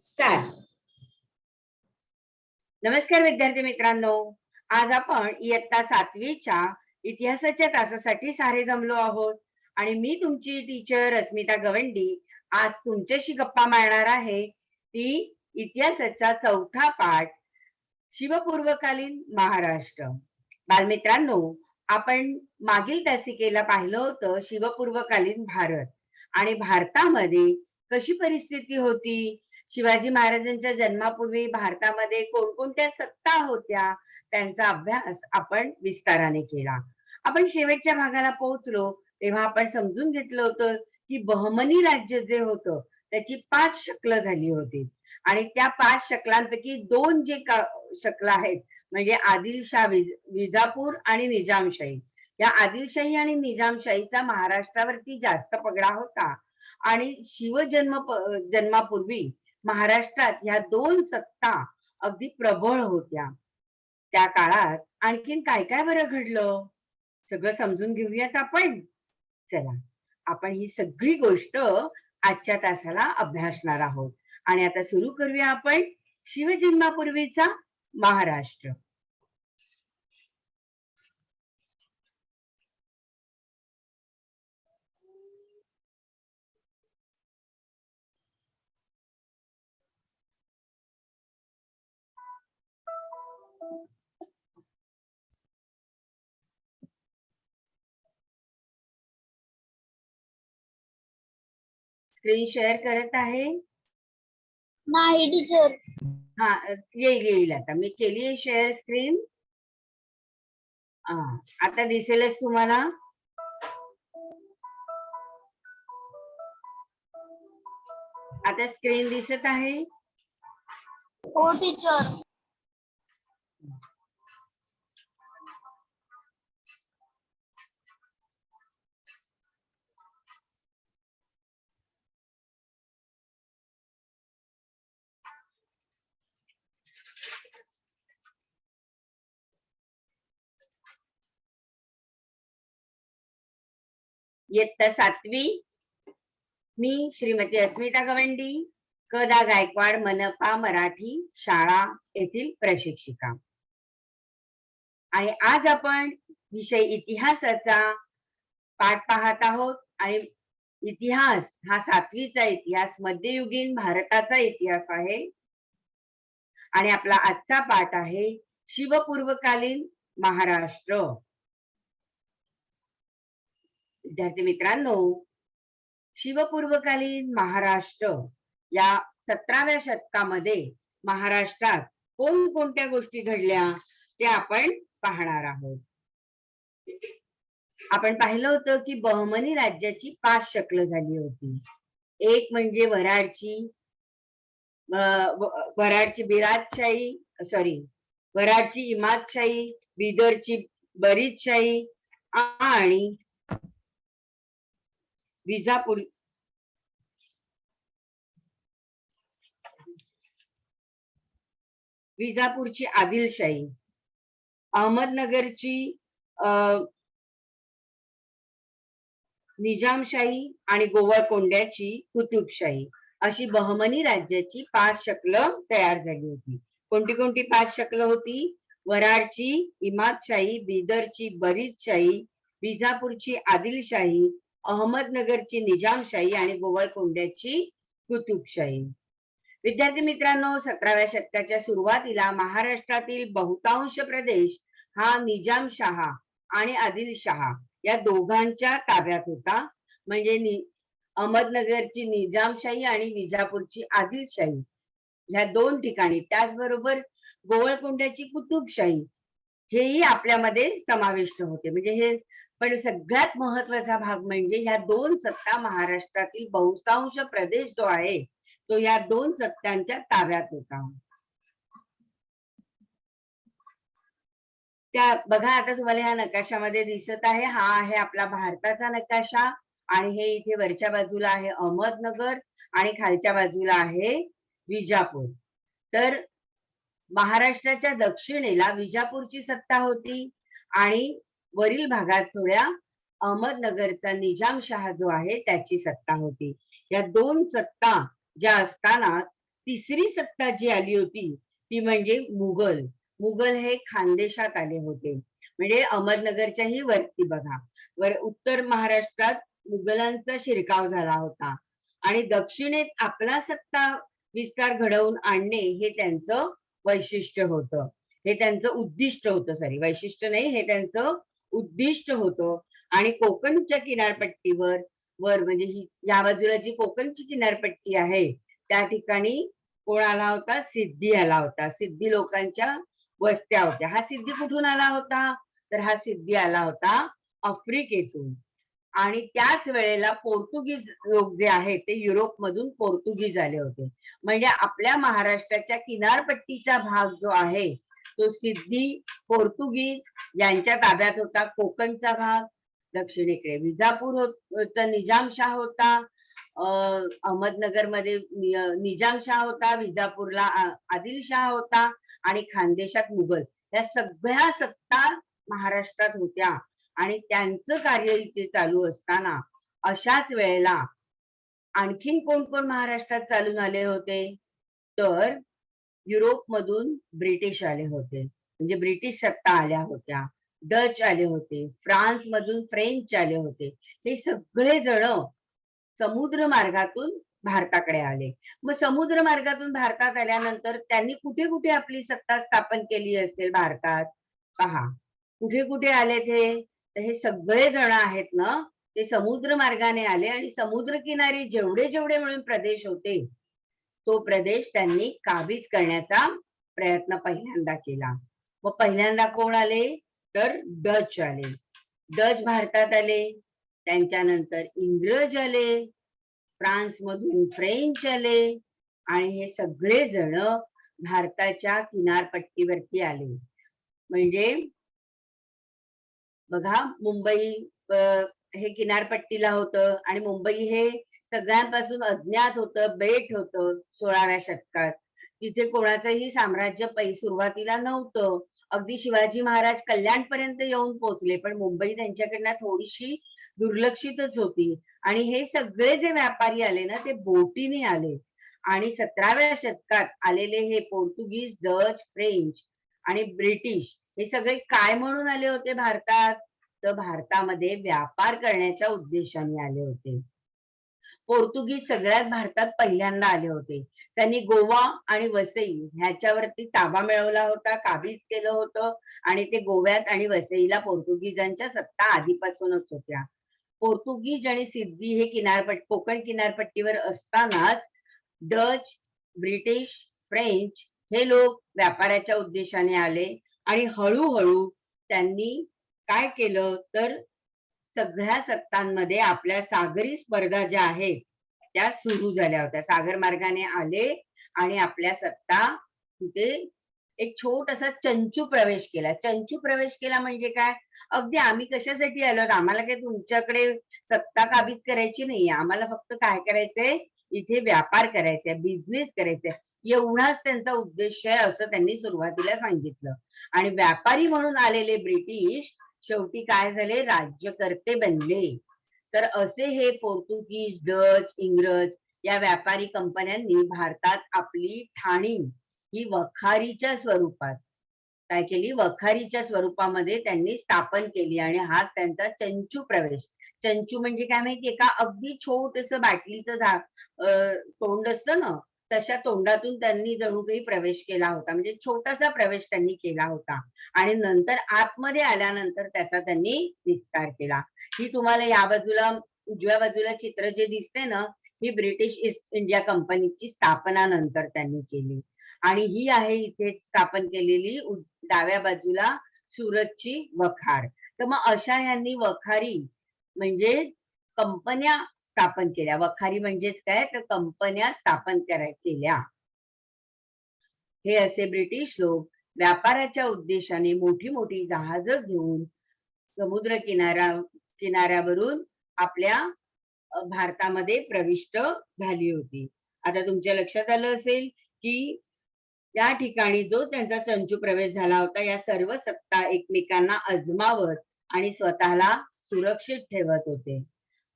Start. नमस्कार विद्यार्थी मित्रांनो, आज आपण इयत्ता 7वीच्या इतिहासाच्या तासासाठी सारे जमलो आहोत आणि मी तुमची टीचर अस्मिता गवंडी आज तुमच्याशी गप्पा मारणार आहे. ती इतिहासाचा चौथा पाठ, शिवपूर्वकालीन महाराष्ट्र. बालमित्रांनो, आपण मागील तासिकेला पाहिलं होतं शिवपूर्वकालीन भारत आणि भारतामध्ये कशी परिस्थिती होती. शिवाजी महाराजांच्या जन्मापूर्वी भारतामध्ये कोणकोणत्या सत्ता होत्या त्यांचा अभ्यास आपण विस्ताराने केला. आपण शेवटच्या भागाला पोहोचलो तेव्हा आपण समजून घेतलं होतं की बहमनी राज्य जे होतं त्याची 5 शकलं झाली होती आणि त्या 5 शकलांपैकी 2 जे शकलं आहेत म्हणजे आदिलशाह विजापूर आणि निजामशाही. या आदिलशाही आणि निजामशाहीचा महाराष्ट्रावरती जास्त पगडा होता आणि जन्मापूर्वी महाराष्ट्रात ह्या 2 सत्ता अगदी प्रबळ होत्या. त्या काळात आणखीन काय काय बरं घडलं सगळं समजून घेऊयात आपण. चला, आपण ही सगळी गोष्ट आजच्या तासाला अभ्यासणार आहोत आणि आता सुरू करूया आपण शिवजन्मापूर्वीचा महाराष्ट्र. स्क्रीन शेअर करत आहे? नाही टीचर. हा, येईल आता. मी केली आहे शेअर स्क्रीन. आता दिसेलच तुम्हाला. आता स्क्रीन दिसत आहे? हो टीचर. इयत्ता 7वी, मी श्रीमती अस्मिता गवंडी, कदा गायकवाड मनपा मराठी शाळा येथील प्रशिक्षिका. आणि आज आपण विषय इतिहासाचा पाठ पाहत आहोत आणि इतिहास हा 7वीचा इतिहास, मध्ययुगीन भारताचा इतिहास आहे आणि आपला आजचा पाठ आहे शिवपूर्वकालीन महाराष्ट्र. विद्यार्थी मित्रांनो, शिवपूर्वकालीन महाराष्ट्र या 17व्या शतकामध्ये महाराष्ट्रात कोणकोणत्या गोष्टी घडल्या ते आपण पाहणार आहोत. आपण पाहिलं होतं की बहमनी राज्याची 5 शकलं झाली होती. एक म्हणजे वराडची वराडची इमादशाही, बिदरची बरीदशाही आणि विजापूरची आदिलशाही, अहमदनगरची निजामशाही आणि गोवळकोंड्याची कुतुबशाही अशी बहमनी राज्याची 5 शकलं तयार झाली होती. कोणती कोणती 5 शकलं होती? वराडची इमादशाही, बिदरची बरीदशाही, विजापूरची आदिलशाही, अहमदनगरची निजामशाही आणि गोवळकोंड्याची कुतुबशाही. विद्यार्थी मित्रांनो, 17व्या शतकाच्या सुरुवातीला महाराष्ट्रातील बहुतांश प्रदेश हा निजामशाह आणि आदिलशाह या दोघांच्या ताब्यात होता. म्हणजे अहमदनगरची निजामशाही आणि विजापूरची आदिलशाही ह्या 2 ठिकाणी, त्याचबरोबर गोवळकोंड्याची कुतुबशाही हेही आपल्यामध्ये समाविष्ट होते. म्हणजे हे पण सगळ्यात महत्वाचा भाग म्हणजे ह्या 2 सत्ता, महाराष्ट्रातील बहुतांश प्रदेश जो आहे तो या 2 सत्तांच्या ताब्यात होता. त्या बघा, आता तुम्हाला ह्या नकाशामध्ये दिसत आहे, हा आहे आपला भारताचा नकाशा आणि हे इथे वरच्या बाजूला आहे अहमदनगर आणि खालच्या बाजूला आहे विजापूर. तर महाराष्ट्राच्या दक्षिणेला विजापूरची सत्ता होती आणि वरील भागात थोड्या अहमदनगरचा निजामशाह जो आहे त्याची सत्ता होती. या 2 सत्ता ज्या असताना तिसरी सत्ता जी आली होती ती म्हणजे मुघल. मुघल हे खानदेशात आले होते. म्हणजे अहमदनगरच्याही वरती बघा, उत्तर महाराष्ट्रात मुघलांचा शिरकाव झाला होता आणि दक्षिणेत आपला सत्ता विस्तार घडवून आणणे हे त्यांचं वैशिष्ट्य होतं. हे त्यांचं उद्दिष्ट होतं. सॉरी, वैशिष्ट्य नाही, हे त्यांचं उद्दिष्ट होतं. आणि कोकणच्या किनारपट्टीवर म्हणजे ही या बाजूला जी कोकणची किनारपट्टी आहे त्या ठिकाणी कोण आला होता? सिद्धी आला होता. सिद्धी लोकांच्या वस्त्या होत्या. हा सिद्धी कुठून आला होता? तर हा सिद्धी आला होता आफ्रिकेतून. आणि त्याच वेळेला पोर्तुगीज लोक जे आहेत ते युरोपमधून पोर्तुगीज आले होते. म्हणजे आपल्या महाराष्ट्राच्या किनारपट्टीचा भाग जो आहे तो सिद्धी, पोर्तुगीज यांच्या ताब्यात होता. कोकणचा भाग दक्षिणेकडे विजापूर निजामशाह होता. अहमदनगरमध्ये निजामशाह होता, विजापूरला आदिलशाह होता आणि खानदेशात मुघल. या सगळ्या सत्ता महाराष्ट्रात होत्या आणि त्यांचं कार्य इथे चालू असताना अशाच वेळेला आणखीन कोण कोण महाराष्ट्रात चालून आले होते? तर युरोपमधून ब्रिटिश आले होते. म्हणजे ब्रिटिश सत्ता आल्या होत्या. डच आले होते. फ्रान्स मधून फ्रेंच आले होते. हे सगळे जण समुद्र मार्गातून भारताकडे आले. मग समुद्र मार्गातून भारतात आल्यानंतर त्यांनी कुठे कुठे आपली सत्ता स्थापन केली असेल भारतात? पहा, कुठे कुठे आले ते? तर हे सगळे जण आहेत ना, ते समुद्र मार्गाने आले आणि समुद्र किनारी जेवढे जेवढे मिळून प्रदेश होते तो प्रदेश त्यांनी काबीज करण्याचा प्रयत्न पहिल्यांदा केला. मग पहिल्यांदा कोण आले? तर डच आले. डच भारतात आले. त्यांच्यानंतर इंग्रज आले. फ्रान्स मधून फ्रेंच आले आणि हे सगळे जण भारताच्या किनारपट्टीवरती आले. म्हणजे बघा, मुंबई हे किनारपट्टीला होतं आणि मुंबई हे सगळ्यांपासून अज्ञात होतं, बेट होतं 16व्या शतकात. तिथे कोणाचंही साम्राज्य सुरुवातीला नव्हतं. अगदी शिवाजी महाराज कल्याणपर्यंत येऊन पोहोचले, पण मुंबई त्यांच्याकडनं थोडीशी दुर्लक्षितच होती. आणि हे सगळे जे व्यापारी आले ना, ते बोटीने आले आणि 17व्या शतकात आलेले हे पोर्तुगीज, डच, फ्रेंच आणि ब्रिटिश हे सगळे काय म्हणून आले होते भारतात? तर भारतामध्ये व्यापार करण्याच्या उद्देशाने आले होते. पोर्तुगीज सगळ्यात भारतात पहिल्यांदा आले होते. त्यांनी गोवा आणि वसई ह्याच्यावरती ताबा मिळवला होता, काबीज केलं होतं आणि ते गोव्यात आणि वसईला पोर्तुगीजांच्या सत्ता आधीपासूनच होत्या. पोर्तुगीज आणि सिद्धी हे कोकण किनारपट्टीवर असतानाच डच, ब्रिटिश, फ्रेंच हे लोक व्यापाराच्या उद्देशाने आले आणि हळूहळू त्यांनी काय केलं तर सगळ्या सत्तांमध्ये आपल्या सागरी स्पर्धा ज्या आहेत त्या सुरू झाल्या होत्या. सागर मार्गाने आले आणि आपल्या सत्ता तिथे एक छोटासा चंचू प्रवेश केला. चंचू प्रवेश केला म्हणजे काय? अगदी आम्ही कशासाठी आलो? आम्हाला काही तुमच्याकडे सत्ता काबीज करायची नाहीये. आम्हाला फक्त काय करायचंय? इथे व्यापार करायचाय, बिझनेस करायचाय. एवढाच त्यांचा उद्देश आहे असं त्यांनी सुरुवातीला सांगितलं. आणि व्यापारी म्हणून आलेले ब्रिटिश शेवटी काय झाले? राज्यकर्ते बनले. तर असे हे पोर्तुगीज, डच, इंग्रज या व्यापारी कंपन्यांनी भारतात आपली ठाणी ही वखारीच्या स्वरूपात काय केली? वखारीच्या स्वरूपामध्ये त्यांनी स्थापन केली आणि हाच त्यांचा चंचू प्रवेश. चंचू म्हणजे काय माहितीये का? अगदी छोटस बाटलीचं तोंड असतं ना, तशा तोंडातून त्यांनी जणू काही प्रवेश केला होता. म्हणजे छोटासा प्रवेश त्यांनी केला होता आणि नंतर आतमध्ये आल्यानंतर त्याचा त्यांनी विस्तार केला. ही तुम्हाला या बाजूला उजव्या बाजूला चित्र जे दिसते ना, ही ब्रिटिश ईस्ट इंडिया कंपनीची स्थापना नंतर त्यांनी केली. आणि ही आहे इथे स्थापन केलेली डाव्या बाजूला सुरतची वखार. तर मग अशा यांनी वखारी म्हणजे कंपन्या स्थापन केल्या. वखारी म्हणजेच काय? तर कंपन्या स्थापन केल्या. हे असे ब्रिटिश लोक व्यापाराच्या उद्देशाने मोठी मोठी जहाजं घेऊन समुद्र किनाऱ्यावरून आपल्या भारतामध्ये प्रविष्ट झाली होती. आता तुमच्या लक्षात आलं असेल की त्या ठिकाणी जो त्यांचा चंचू प्रवेश झाला होता, या सर्व सत्ता एकमेकांना अजमावत आणि स्वतःला सुरक्षित ठेवत होते.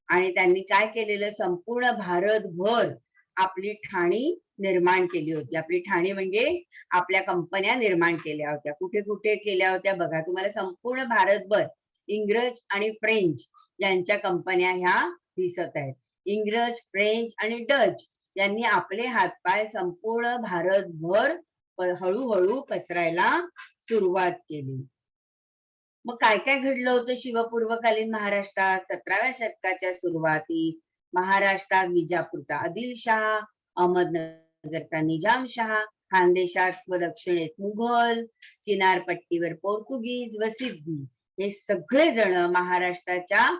आणि त्यांनी काय केलेलं? संपूर्ण भारतभर आपली ठाणी निर्माण केली होती. आपली ठाणी म्हणजे आपल्या कंपन्या निर्माण केल्या होत्या. कुठे कुठे केल्या होत्या बघा, तुम्हाला संपूर्ण भारतभर इंग्रज आणि फ्रेंच यांच्या कंपन्या ह्या दिसत आहेत. इंग्रज, फ्रेंच आणि डच यांनी आपले हातपाय संपूर्ण भारतभर हळूहळू पसरायला सुरुवात केली. मग काय काय घडलं होतं शिवपूर्वकालीन महाराष्ट्रात? 17व्या शतकाच्या सुरुवातीस महाराष्ट्रात विजापूरचा आदिलशाह, अहमदनगरचा निजामशाह, खानदेशात व दक्षिणेत मुघल, किनारपट्टीवर पोर्तुगीज व सिद्धी हे सगळे जण महाराष्ट्राच्या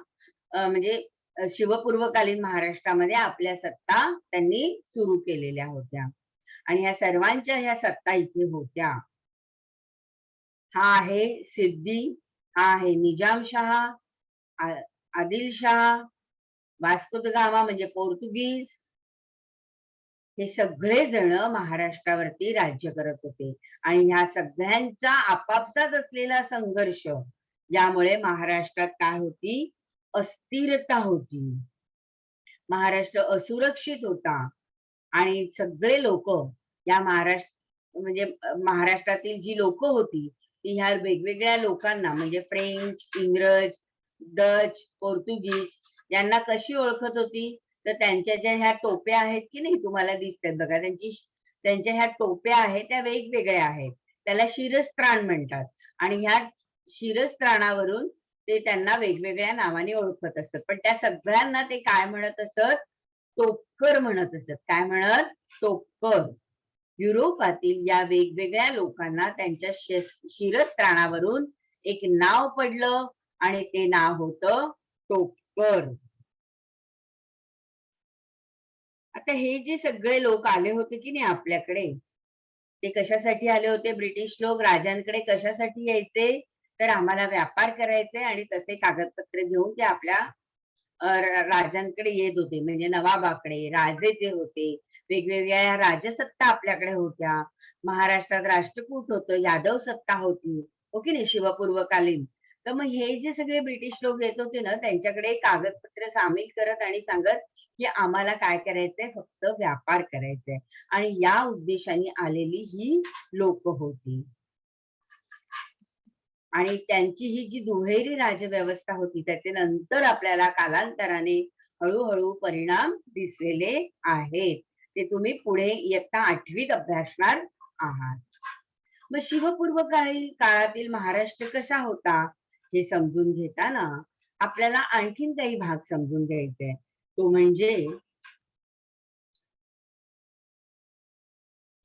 म्हणजे शिवपूर्वकालीन महाराष्ट्रामध्ये आपल्या सत्ता त्यांनी सुरू केलेल्या होत्या. आणि ह्या सर्वांच्या ह्या सत्ता इथे होत्या. हा आहे सिद्धी, हा आहे निजामशाह, आदिलशाह, वास्को द गामा म्हणजे पोर्तुगीज, हे सगळे जण महाराष्ट्रावरती राज्य करत होते. आणि ह्या सगळ्यांचा आपापसात असलेला संघर्ष यामुळे महाराष्ट्रात काय होती? अस्थिरता होती. महाराष्ट्र असुरक्षित होता आणि सगळे लोक या म्हणजे महाराष्ट्रातील जी लोक होती ती ह्या वेगवेगळ्या लोकांना म्हणजे फ्रेंच, इंग्रज, डच, पोर्तुगीज यांना कशी ओळखत होती? तर त्यांच्या ज्या ह्या टोप्या आहेत की नाही, तुम्हाला दिसतात बघा, त्यांच्या ह्या टोप्या आहेत त्या वेगवेगळ्या आहेत, त्याला शिरस्त्राण म्हणतात. आणि ह्या शिरस्त्राणावरून ते त्यांना वेगवेगळ्या नावाने ओळखत असत. पण त्या सगळ्यांना ते काय म्हणत असत? टोपकर म्हणत असत. काय म्हणत? टोपकर. युरोपातील या वेगवेगळ्या लोकांना त्यांच्या शिरस्त्राणावरून एक नाव पडलं आणि ते नाव होतं टोपकर. आता हे जे सगळे लोक आले होते की नाही आपल्याकडे, ते कशासाठी आले होते? ब्रिटिश लोक राजांकडे कशासाठी यायचे? तर आम्हाला व्यापार करायचे आणि तसे कागदपत्र घेऊन ते आपल्या राजांकडे येत होते. म्हणजे नवाबाकडे, राजे जे होते, वेगवेगळ्या राजसत्ता आपल्याकडे होत्या. महाराष्ट्रात राष्ट्रकूट होतं, यादव सत्ता होती, हो की नाही, शिवपूर्वकालीन. तर मग हे जे सगळे ब्रिटिश लोक येत होते ना, त्यांच्याकडे कागदपत्र सामील करत आणि सांगत की आम्हाला काय करायचंय? फक्त व्यापार करायचंय. आणि या उद्देशाने आलेली ही लोक होती. आणि त्यांची ही जी दुहेरी राजव्यवस्था होती त्याचे नंतर आपल्याला कालांतराने हळूहळू परिणाम दिसलेले आहेत. ते तुम्ही पुढे इयत्ता 8वीत अभ्यासणार आहात. मग शिवपूर्व काळातील महाराष्ट्र कसा होता हे समजून घेताना आपल्याला आणखीन काही भाग समजून घ्यायचे. तो म्हणजे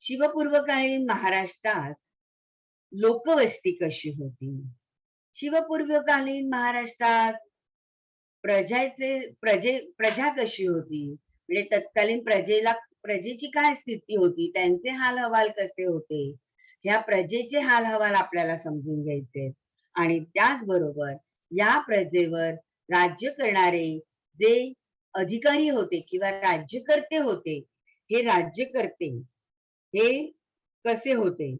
शिवपूर्वकालीन महाराष्ट्रात लोकवस्ती कशी होती? शिवपूर्वकालीन महाराष्ट्रात प्रजा कशी होती? म्हणजे तत्कालीन प्रजेची काय स्थिती होती? त्यांचे हाल हवाल कसे होते? ह्या प्रजेचे हाल हवाल आपल्याला समजून घ्यायचे. आणि त्याचबरोबर या प्रजेवर राज्य करणारे जे अधिकारी होते किंवा राज्यकर्ते होते, हे राज्यकर्ते हे कसे होते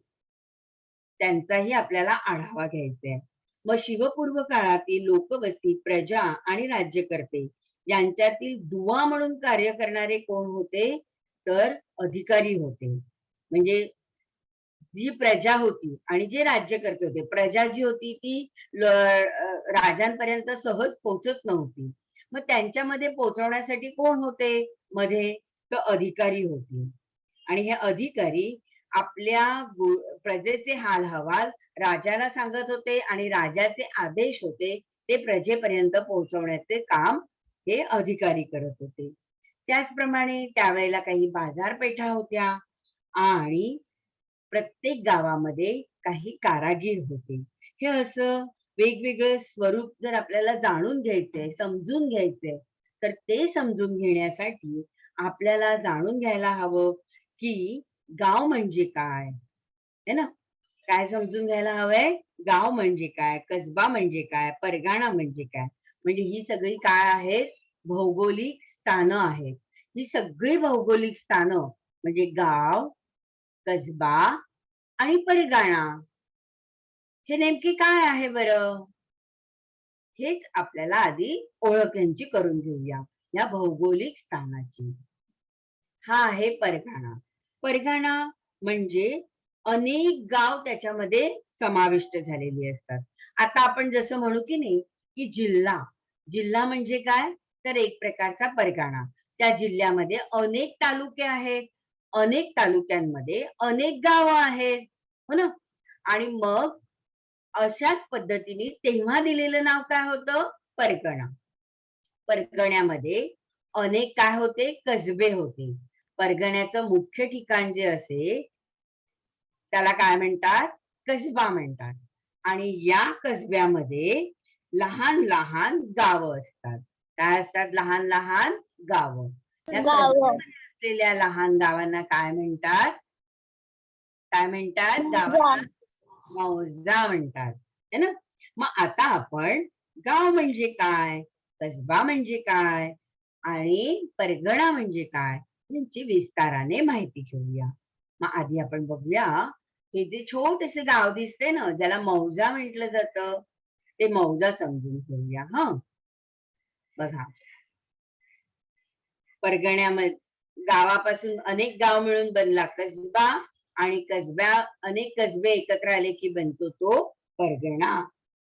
त्यांचाही आपल्याला आढावा घ्यायचा आहे. मग शिवपूर्व काळातील लोकवस्ती, प्रजा आणि राज्यकर्ते यांच्यातील दुवा म्हणून कार्य करणारे कोण होते? तर अधिकारी होते. म्हणजे जी प्रजा होती आणि जे राज्यकर्ते होते, प्रजा जी होती ती राजांपर्यंत सहज पोहोचत नव्हती. मग त्यांच्यामध्ये पोहोचवण्यासाठी कोण होते मध्ये? तर अधिकारी होते. आणि हे अधिकारी आपल्या प्रजेचे हाल हवाल राजाला सांगत होते आणि राजाचे आदेश होते ते प्रजेपर्यंत पोहोचवण्याचे काम हे अधिकारी करत होते. त्याचप्रमाणे त्यावेळेला काही बाजारपेठा होत्या आणि प्रत्येक गावामध्ये काही कारागीर होते. हे असं वेगवेगळं स्वरूप जर आपल्याला जाणून घ्यायचंय, समजून घ्यायचंय, तर ते समजून घेण्यासाठी आपल्याला जाणून घ्यायला हवं की गाव म्हणजे काय, है ना? काय समजून घ्यायला हवंय? गाव म्हणजे काय, कसबा म्हणजे काय, परगाणा म्हणजे काय. म्हणजे ही सगळी काय आहेत? भौगोलिक स्थानं आहेत. ही सगळी भौगोलिक स्थानं म्हणजे गाव, कसबा आणि परगाणा हे नेमकी काय आहे बरं? हेच आपल्याला आधी ओळख यांची करून घेऊया या भौगोलिक स्थानाची. हा आहे परगाणा. परगणा म्हणजे अनेक गाव त्याच्यामध्ये समाविष्ट झालेली असतात. आता आपण जसं म्हणू की नाही की जिल्हा, जिल्हा म्हणजे काय, तर एक प्रकारचा परगणा. त्या जिल्ह्यामध्ये अनेक तालुके आहेत, अनेक तालुक्यांमध्ये अनेक गावं आहेत, हो ना. आणि मग अशाच पद्धतीने तेव्हा दिलेलं नाव काय होतं, परगणा. परगण्यामध्ये अनेक काय होते, कसबे होते. परगण्याचं मुख्य ठिकाण जे असे त्याला काय म्हणतात, कसबा म्हणतात. आणि या कसब्यामध्ये लहान लहान गावं असतात. काय असतात, लहान लहान गावं. या गाव. कसब्यामध्ये असलेल्या लहान गावांना काय म्हणतात, काय म्हणतात, गाव. गावाला मौजा म्हणतात, है ना. मग आता आपण गाव म्हणजे काय, कसबा म्हणजे काय आणि परगणा म्हणजे काय यांची विस्ताराने माहिती घेऊया. मग आधी आपण बघूया, हे जे छोटेसे गाव दिसते ना ज्याला मौजा म्हटलं जातं, ते मौजा समजून घेऊया. हा बघा, परगण्यामध्ये गावापासून अनेक गाव मिळून बनला कसबा, आणि कसब्या अनेक कसबे एकत्र आले की बनतो तो परगणा.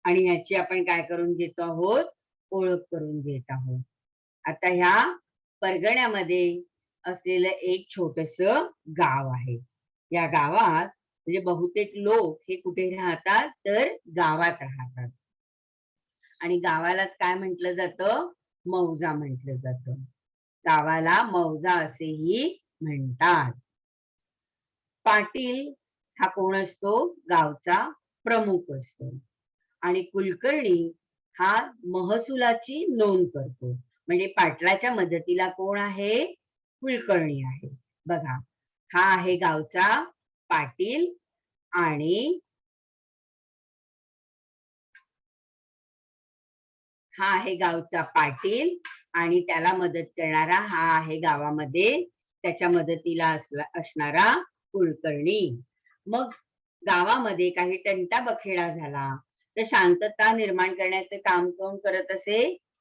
आणि ह्याची आपण काय करून घेतो आहोत, ओळख करून घेत आहोत. आता ह्या परगण्यामध्ये असलेलं एक छोटस गाव आहे. या गावात म्हणजे बहुतेक लोक हे कुठे राहतात, तर गावात राहतात. आणि गावालाच काय म्हटलं जातं, मौजा म्हटलं जातं. गावाला मौजा असेही म्हणतात. पाटील हा कोण असतो, गावचा प्रमुख असतो. आणि कुलकर्णी हा महसुलाची नोंद करतो. म्हणजे पाटलाच्या मदतीला कोण आहे, कुलकर्णी आहे. बघा, हा आहे गावचा पाटील, आणि हा आहे गावचा पाटील, आणि त्याला मदत करणारा हा आहे गावामध्ये त्याच्या मदतीला असणारा कुलकर्णी. मग गावामध्ये काही तंटा बखेडा झाला तर शांतता निर्माण करण्याचे काम कोण करत असे,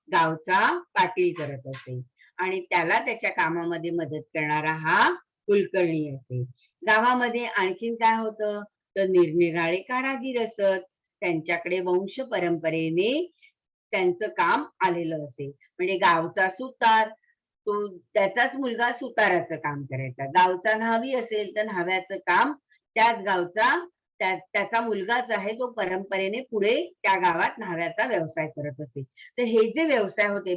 गावचा पाटील करत असे. आणि त्याला त्याच्या कामामध्ये मदत करणारा हा कुलकर्णी असे. गावामध्ये आणखीन काय होतं, तर निरनिराळे कारागीर असत. त्यांच्याकडे वंश परंपरेने त्यांचं काम आलेलं असे. म्हणजे गावचा सुतार, तो त्याचाच मुलगा सुताराचं काम करायचा. गावचा न्हावी असेल तर न्हाव्याचं काम त्याच गावचा त्याचा मुलगाच आहे, तो परंपरेने पुढे त्या गावात न्हाव्याचा व्यवसाय करत असे. तर हे जे व्यवसाय होते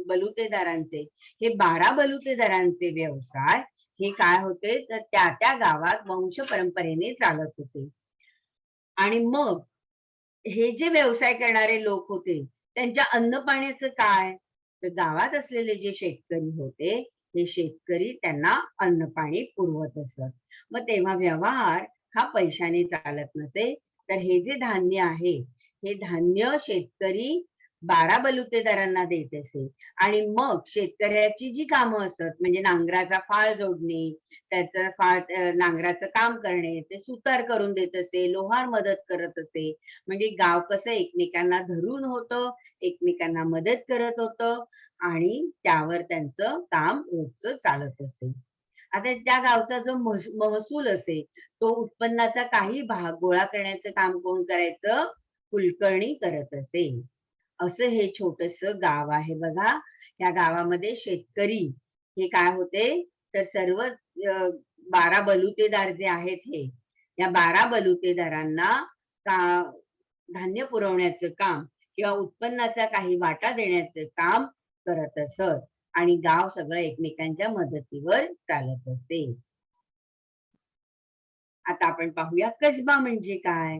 बलुतेदारांचे, हे 12 बलुतेदारांचे व्यवसाय हे काय होते, तर त्या त्या गावात वंश परंपरेने चालत होते. आणि मग हे जे व्यवसाय करणारे लोक होते त्यांच्या अन्न पाण्याचं काय, तर गावात असलेले जे शेतकरी होते हे शेतकरी त्यांना अन्न पाणी पुरवत असत. मग तेव्हा व्यवहार हा पैशाने चालत नसे, तर हे जे धान्य आहे हे धान्य शेतकरी 12 बलुतेदारांना देत असे. आणि मग शेतकऱ्याची जी कामं असत, म्हणजे नांगराचा फाळ जोडणे, त्याचं फाळ नांगराचं काम करणे, ते सुतार करून देत असे, लोहार मदत करत असे. म्हणजे गाव कसं एकमेकांना धरून होतं, एकमेकांना मदत करत होतं, आणि त्यावर त्यांचं काम रोजचं चालत असे. आता त्या गावचा जो महसूल असे, तो उत्पन्नाचा काही भाग गोळा करण्याचं काम कोण करायचं, कुलकर्णी करत असे. असं हे छोटस गाव आहे बघा. या गावामध्ये शेतकरी हे काय होते, तर सर्व 12 बलुतेदार जे आहेत हे, या 12 बलुतेदारांना धान्य पुरवण्याचं काम किंवा उत्पन्नाचा काही वाटा देण्याचं काम करत असत. आणि गाव सगळं एकमेकांच्या मदतीवर चालत असे. आता आपण पाहूया कसबा म्हणजे काय.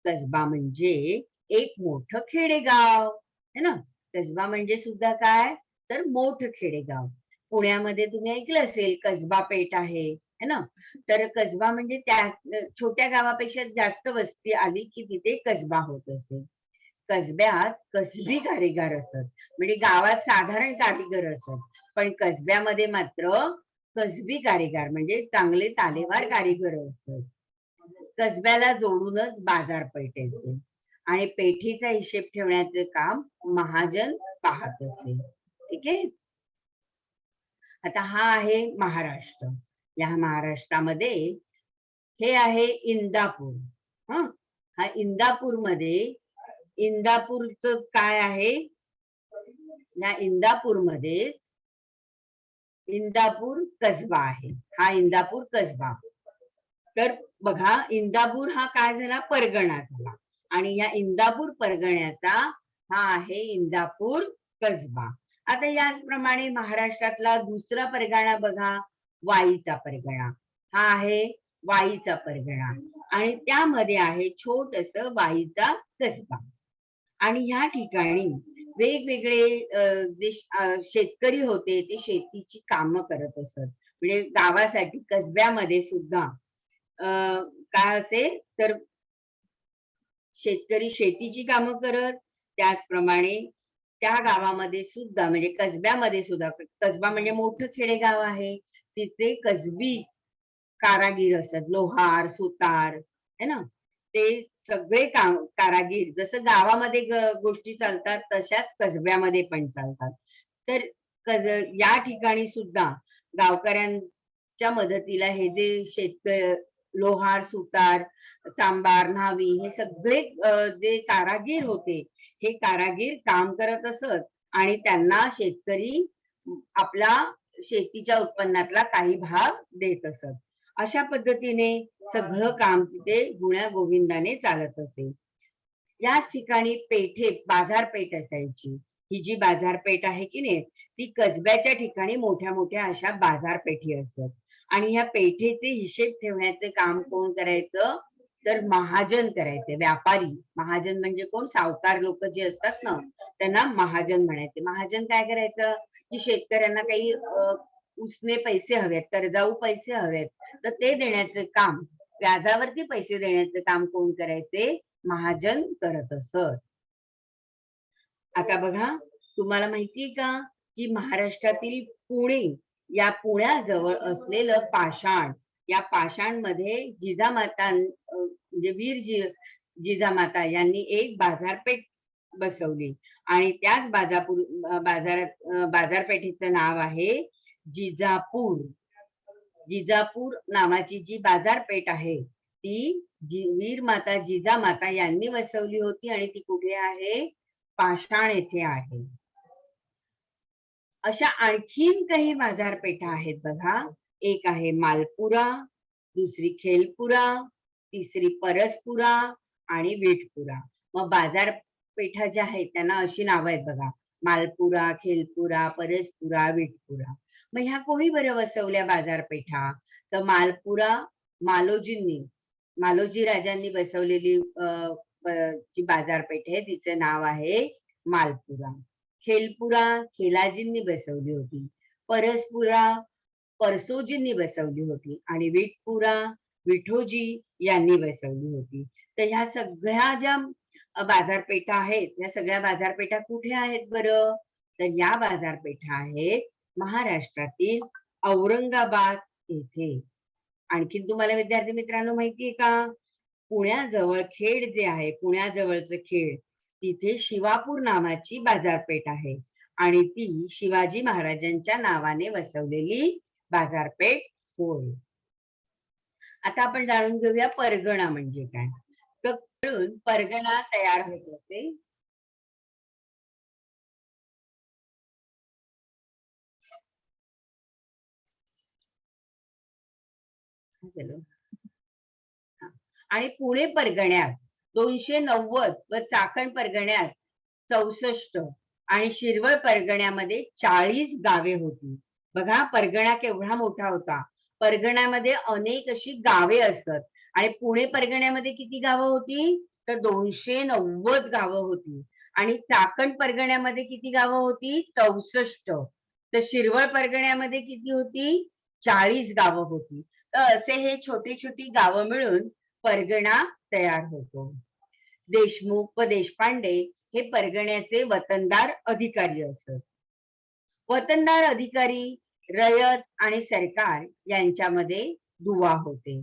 कसबा म्हणजे एक मोठं खेडेगाव, है ना. कसबा म्हणजे सुद्धा काय, तर मोठं खेडेगाव. पुण्यामध्ये तुम्ही ऐकलं असेल कसबा पेठ आहे, है ना. तर कसबा म्हणजे त्या छोट्या गावापेक्षा जास्त वस्ती आली की तिथे कसबा होत असे. कसब्यात कसबी कारागीर असत, म्हणजे गावात साधारण कारीगर असत, पण कसब्यामध्ये मात्र कसबी कारागीर म्हणजे चांगले तालेवार कारीगर असत. कसब्याला जोडूनच बाजारपेठ येते, आणि पेठीचा हिशेब ठेवण्याचे काम महाजन पाहत असे. ठीक आहे. आता हा आहे महाराष्ट्र. या महाराष्ट्रामध्ये हे आहे इंदापूर. हं, हा इंदापूरमध्ये इंदापूरचं काय आहे? या इंदापूरमध्ये इंदापूर कसबा आहे. हा इंदापूर कसबा. तर बघा, इंदापूर हा काय झाला? परगणा झाला. आणि या इंदापूर परगण्याचा हा आहे इंदापूर कसबा. आता याचप्रमाणे महाराष्ट्रातला दुसरा परगणा बघा, वाईचा परगणा. हा आहे वाईचा परगणा आणि त्यामध्ये आहे छोटस वाईचा कसबा. आणि ह्या ठिकाणी वेगवेगळे जे शेतकरी होते ते शेतीची कामं करत असत. म्हणजे गावासाठी कसब्यामध्ये सुद्धा काय असेल तर शेतकरी शेतीची कामं करत, त्याचप्रमाणे त्या गावामध्ये सुद्धा म्हणजे कसब्यामध्ये सुद्धा, कसबा म्हणजे मोठं खेडेगाव आहे, तिथे कसबी कारागीर असत, लोहार, सुतार, है ना, ते सगळे काम कारागीर जसं गावामध्ये गोष्टी चालतात तशाच कसब्यामध्ये पण चालतात. तर या ठिकाणी सुद्धा गावकऱ्यांच्या मदतीला हे जे लोहार, सुतार, चांभार, न्हावी हे सगळे जे कारागीर होते, हे कारागीर काम करत असत आणि त्यांना शेतकरी आपला शेतीच्या उत्पन्नातला काही भाग देत असत. अशा पद्धतीने सगळं काम तिथे गुण्या गोविंदाने चालत असे. याच ठिकाणी पेठेत बाजारपेठ असायची. ही जी बाजारपेठ आहे की नाही, ती कसब्याच्या ठिकाणी मोठ्या मोठ्या अशा बाजारपेठी असत. आणि या पेठेचे हिशेब ठेवण्याचे काम कोण करायचं? तर महाजन करायचे, व्यापारी. महाजन म्हणजे कोण? सावकार लोक जे असतात ना, त्यांना महाजन म्हणायचे. महाजन काय करायचं की शेतकऱ्यांना काही उसने पैसे हवेत, कर्जाऊ पैसे हवेत, तर ते देण्याचे काम, व्याजावरती पैसे देण्याचे काम कोण करायचे? महाजन करत असत. आता बघा, तुम्हाला माहितीये का की महाराष्ट्रातील पुणे, या पुण्याजवळ असलेलं पाषाण, या पाषाणमध्ये जिजामाता म्हणजे जिजामाता यांनी एक बाजारपेठ बसवली आणि त्याच बाजारपेठेचं नाव आहे जिजापूर. जिजापूर नावाची जी बाजारपेठ आहे ती वीर माता जिजामाता यांनी बसवली होती आणि ती कुठे आहे? पाषाण येथे आहे. अशा आणखीन काही बाजारपेठा आहेत बघा. एक आहे मालपुरा, दुसरी खेलपुरा, तिसरी परसपुरा आणि विठपुरा. मग बाजारपेठा ज्या आहेत त्यांना अशी नावं आहेत बघा, मालपुरा, खेलपुरा, परसपुरा, विठपुरा. मग ह्या कोणी बरं बसवल्या बाजारपेठा? तर मालपुरा मालोजी राजांनी बसवलेली जी बाजारपेठ आहे तिचं नाव आहे मालपुरा. खेलपुरा खेलाजींनी बसवली होती. परसपुरा परसोजींनी बसवली होती आणि विठपुरा विठोजी यांनी बसवली होती. तर ह्या सगळ्या ज्या बाजारपेठा आहेत, या सगळ्या बाजारपेठा कुठे आहेत बरं? तर या बाजारपेठा आहेत महाराष्ट्रातील औरंगाबाद येथे. आणखीन तुम्हाला विद्यार्थी मित्रांनो माहितीये का? पुण्याजवळ खेड जे आहे, पुण्याजवळचं खेड, तिथे शिवापूर नावाची बाजारपेठ आहे आणि ती शिवाजी महाराजांच्या नावाने वसवलेली बाजारपेठ होय. आता आपण जाणून घेऊया परगणा म्हणजे काय. तर परगणा तयार होत असे. आणि पुणे परगण्यात 290 व चाकण परगण्यात 64 आणि शिरवळ परगण्यामध्ये 40 गावे होती. बघा, परगणा केवढा मोठा होता. परगण्यामध्ये अनेक अशी गावे असत आणि पुणे परगण्यामध्ये किती गावं होती? तर 290 गावं होती. आणि चाकण परगण्यामध्ये किती गावं होती? 64. तर शिरवळ परगण्यामध्ये किती होती? 40 गावं होती. तर असे हे छोटी छोटी गावं मिळून परगणा तयार होतो. देशमुख व देशपांडे हे परगण्याचे वतनदार अधिकारी असत. वतनदार अधिकारी, रयत आणि सरकार यांच्यामध्ये दुवा होते.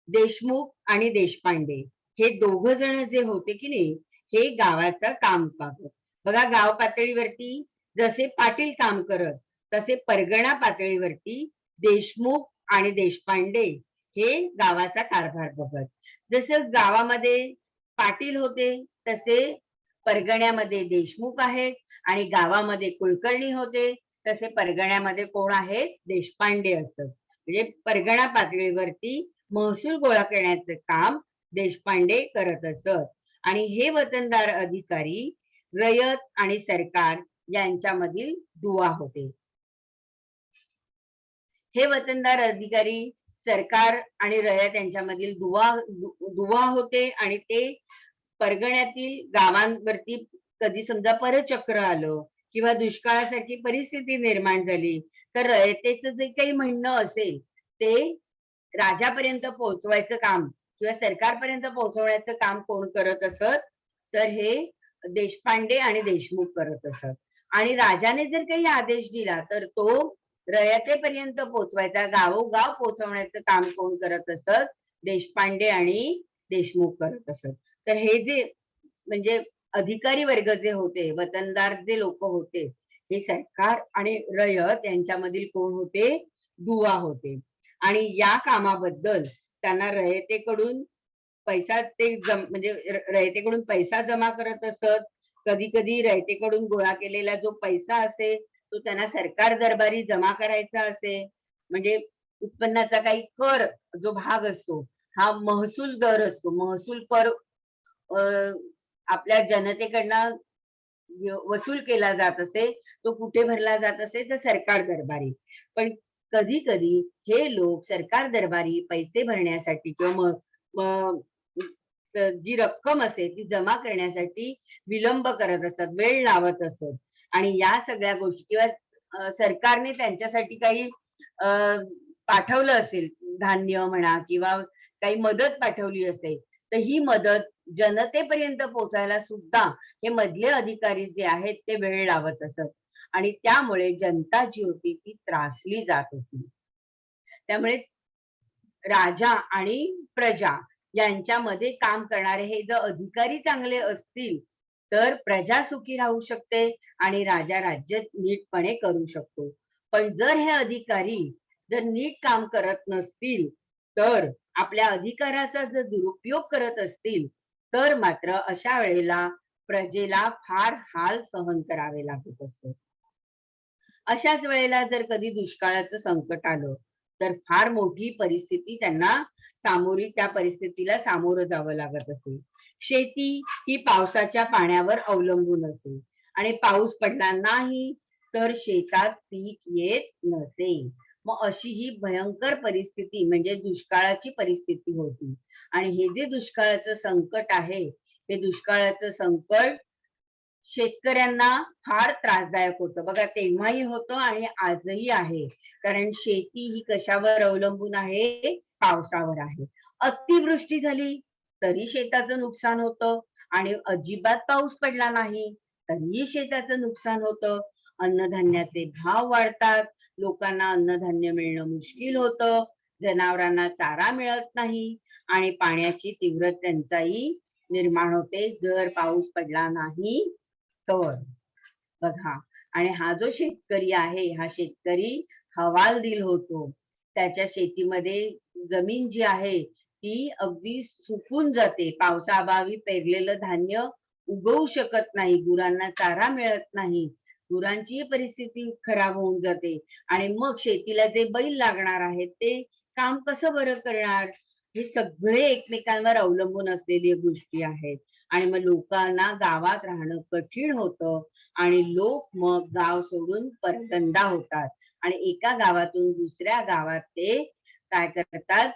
देशमुख आणि देशपांडे हे दोघ जण जे होते की नाही, हे गावाचं काम पाहत. बघा, गाव पातळीवरती जसे पाटील काम करत, तसे परगणा पातळीवरती देशमुख आणि देशपांडे हे गावाचा कारभार बघत. जसं गावामध्ये पाटील होते तसे परगण्यामध्ये देशमुख आहेत आणि गावामध्ये कुलकर्णी होते तसे परगण्यामध्ये कोण आहेत देशपांडे असत. म्हणजे परगणा पातळीवरती महसूल गोळा करण्याचं काम देशपांडे करत असत. आणि हे वतनदार अधिकारी रयत आणि सरकार यांच्यामधील दुवा होते. हे वतनदार अधिकारी सरकार आणि रयत यांच्यामधील दुवा होते आणि ते परगण्यातील गावांवरती कधी समजा परचक्र आलं किंवा दुष्काळासारखी परिस्थिती निर्माण झाली तर रयतेचं जे काही म्हणणं असेल ते राजापर्यंत पोहोचवायचं काम किंवा सरकारपर्यंत पोहोचवण्याचं काम कोण करत असत तर हे देशपांडे आणि देशमुख करत असत. आणि राजाने जर काही आदेश दिला तर तो रयतेपर्यंत पोहोचवायचा, गावोगाव पोहोचवण्याचं काम कोण करत असत देशपांडे आणि देशमुख करत असत. तर हे जे म्हणजे अधिकारी वर्ग जे होते, वतनदार जे लोक होते, हे सरकार आणि रयत यांच्यामधील कोण होते दुवा होते. आणि या कामाबद्दल त्यांना रयतेकडून पैसा ते म्हणजे रयतेकडून पैसा जमा करत असत. कधी कधी रयतेकडून गोळा केलेला जो पैसा असे तो त्यांना सरकार दरबारी जमा करायचा असे. म्हणजे उत्पन्नाचा काही कर जो भाग असतो हा महसूल दर असतो. महसूल कर आपल्या जनतेकडनं वसूल केला जात असे तो कुठे भरला जात असे तर सरकार दरबारी. पण कधी कधी हे लोक सरकार दरबारी पैसे भरण्यासाठी किंवा जी रक्कम असते ती जमा करण्यासाठी विलंब करत असतात, वेळ लावत असत. आणि या सगळ्या गोष्टी किंवा सरकारने त्यांच्यासाठी काही पाठवलं असेल धान्य म्हणा किंवा काही मदत पाठवली असेल तर ही मदत जनतेपर्यंत पोहोचायला सुद्धा हे मधले अधिकारी जे आहेत ते वेळ लावत असत. आणि त्यामुळे जनता जी होती ती त्रासली जात होती. त्यामुळे राजा आणि प्रजा यांच्यामध्ये काम करणारे हे जर अधिकारी चांगले असतील तर प्रजा सुखी राहू शकते आणि राजा राज्य नीटपणे करू शकतो. पण जर हे अधिकारी जर नीट काम करत नसतील तर आपल्या अधिकाराचा जर दुरुपयोग करत असतील तर मात्र अशा वेळेला प्रजेला फार हाल सहन करावे लागत असत. अशाच वेळेला जर कधी दुष्काळाचं संकट आलं तर फार मोठी परिस्थिती त्यांना त्या परिस्थितीला सामोरं जावं लागत असे. शेती ही पावसाच्या पाण्यावर अवलंबून असे आणि पाऊस पडला नाही तर शेतात पीक येत नसे. मग अशी ही भयंकर परिस्थिती म्हणजे दुष्काळाची परिस्थिती होती. आणि हे जे दुष्काळाचं संकट आहे हे दुष्काळाचं संकट शेतकऱ्यांना फार त्रासदायक होतं. बघा तेव्हाही होतं आणि आजही आहे. कारण शेती ही कशावर अवलंबून आहे पावसावर आहे. अतिवृष्टी झाली तरी शेताचं नुकसान होतं आणि अजिबात पाऊस पडला नाही तरीही शेताचं नुकसान होतं. अन्नधान्याचे भाव वाढतात, लोकांना अन्नधान्य मिळणं मुश्किल होतं, जनावरांना चारा मिळत नाही आणि पाण्याची तीव्र टंचाई निर्माण होते जर पाऊस पडला नाही तर. बघा आणि हा जो शेतकरी आहे हा शेतकरी हवालदिल होतो. त्याच्या शेतीमध्ये जमीन जी आहे ती अगदी सुकून जाते. पावसाअभावी पेरलेलं धान्य उगवू शकत नाही, गुरांना चारा मिळत नाही, गुरांची परिस्थिती खराब होऊन जाते. आणि मग शेतीला जे बैल लागणार आहेत ते काम कसं बरं करणार. हे सगळे एकमेकांवर अवलंबून असलेली गोष्टी आहेत. आणि मग लोकांना गावात राहणं कठीण होतं आणि लोक मग गाव सोडून परतंदा होतात आणि एका गावातून दुसऱ्या गावात ते काय करतात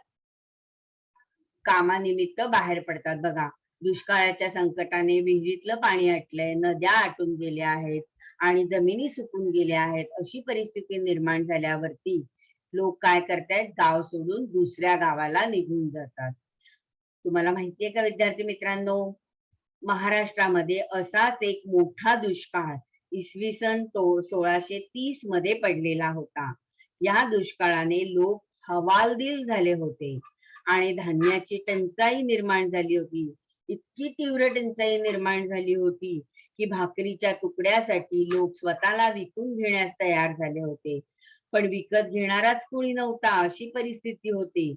कामानिमित्त बाहेर पडतात. बघा दुष्काळाच्या संकटाने विहिरीतलं पाणी आटलंय, नद्या आटून गेल्या आहेत आणि जमिनी सुकून गेल्या आहेत. अशी परिस्थिती निर्माण झाल्यावरती लोक काय करतायत गाव सोडून दुसऱ्या गावाला निघून जातात. तुम्हाला माहितीये का विद्यार्थी मित्रांनो, महाराष्ट्रामध्ये असाच एक मोठा दुष्काळ इसवी सन 1630 मध्ये पडलेला होता. या दुष्काळाने लोक हवालदिल झाले होते आणि धान्याची टंचाई निर्माण झाली होती. इतकी तीव्र टंचाई निर्माण झाली होती की भाकरीच्या तुकड्यासाठी लोक स्वतःला विकून घेण्यास तयार झाले होते. पण विकत घेणाराच कोणी नव्हता, अशी परिस्थिती होती.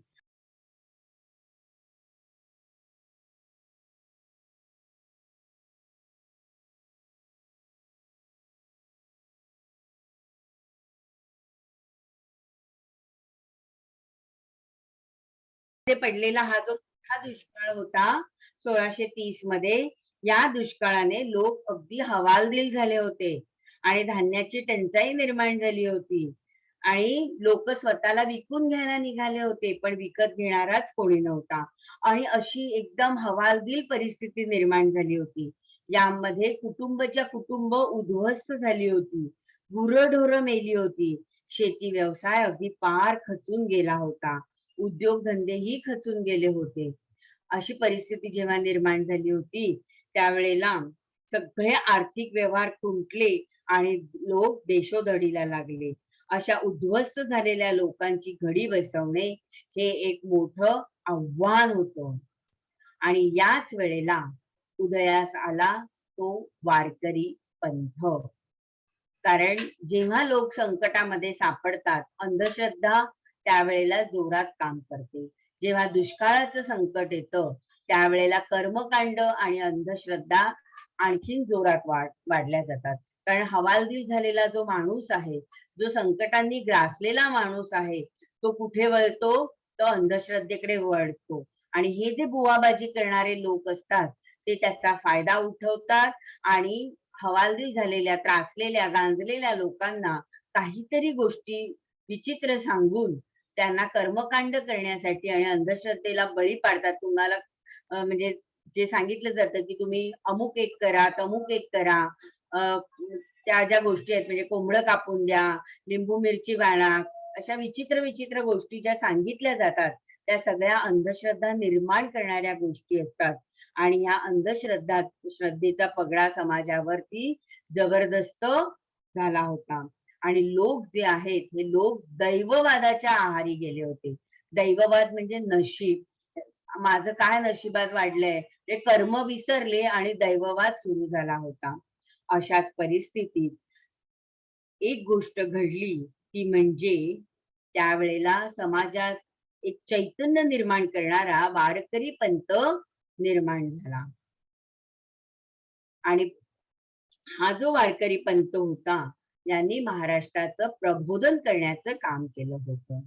पडलेला हा जो मोठा दुष्काळ होता 1630 मध्ये, या दुष्काळाने लोक अगदी हवालदिल झाले होते आणि धान्याची टंचाई निर्माण झाली होती आणि लोक स्वतःला विकून घ्यायला निघाले होते, पण विकत घेणाराच कोणी नव्हता आणि अशी एकदम हवालदिल परिस्थिती निर्माण झाली होती. यामध्ये कुटुंबाच्या कुटुंब उद्ध्वस्त झाली होती, गुरंढोरं मेली होती, शेती व्यवसाय अगदी पार खचून गेला होता, उद्योगधंदेही खचून गेले होते. अशी परिस्थिती जेव्हा निर्माण झाली होती, त्यावेळेला सगळे आर्थिक व्यवहार खुंटले आणि लोक देशोधडीला लागले. अशा उद्ध्वस्त झालेल्या लोकांची घडी बसवणे हे एक मोठं आव्हान होतं आणि याच वेळेला उदयास आला तो वारकरी पंथ. कारण जेव्हा लोक संकटामध्ये सापडतात, अंधश्रद्धा त्यावेळेला जोरात काम करते. जेव्हा दुष्काळाचं संकट येतं, त्यावेळेला कर्मकांड आणि अंधश्रद्धा आणखीन जोरात वाढल्या जातात. कारण हवालदिल झालेला जो माणूस आहे, जो संकटांनी ग्रासलेला माणूस आहे, तो कुठे वळतो? तो अंधश्रद्धेकडे वळतो. आणि हे जे बुवाबाजी करणारे लोक असतात, ते त्याचा फायदा उठवतात आणि हवालदिल झालेल्या, त्रासलेल्या, गांजलेल्या लोकांना काहीतरी गोष्टी विचित्र सांगून त्यांना कर्मकांड करण्यासाठी आणि अंधश्रद्धेला बळी पाडतात. तुम्हाला म्हणजे जे सांगितलं जातं की तुम्ही अमुक एक करा, तमुक एक करा. अ, त्या ज्या गोष्टी आहेत म्हणजे कोंबडं कापून द्या, लिंबू मिरची वाळा, अशा विचित्र विचित्र गोष्टी ज्या सांगितल्या जातात, त्या सगळ्या अंधश्रद्धा निर्माण करणाऱ्या गोष्टी असतात. आणि ह्या श्रद्धेचा पगडा समाजावरती जबरदस्त झाला होता. आणि लोक जे आहेत, हे लोक दैववादाच्या आहारी गेले होते. दैववाद म्हणजे नशीब. माझं काय नशिबात वाढलंय, ते कर्म विसरले आणि दैववाद सुरू झाला होता. अशाच परिस्थितीत एक गोष्ट घडली, ती म्हणजे त्यावेळेला समाजात एक चैतन्य निर्माण करणारा वारकरी पंथ निर्माण झाला. आणि हा जो वारकरी पंथ होता, यांनी महाराष्ट्राचं प्रबोधन करण्याचं काम केलं होतं.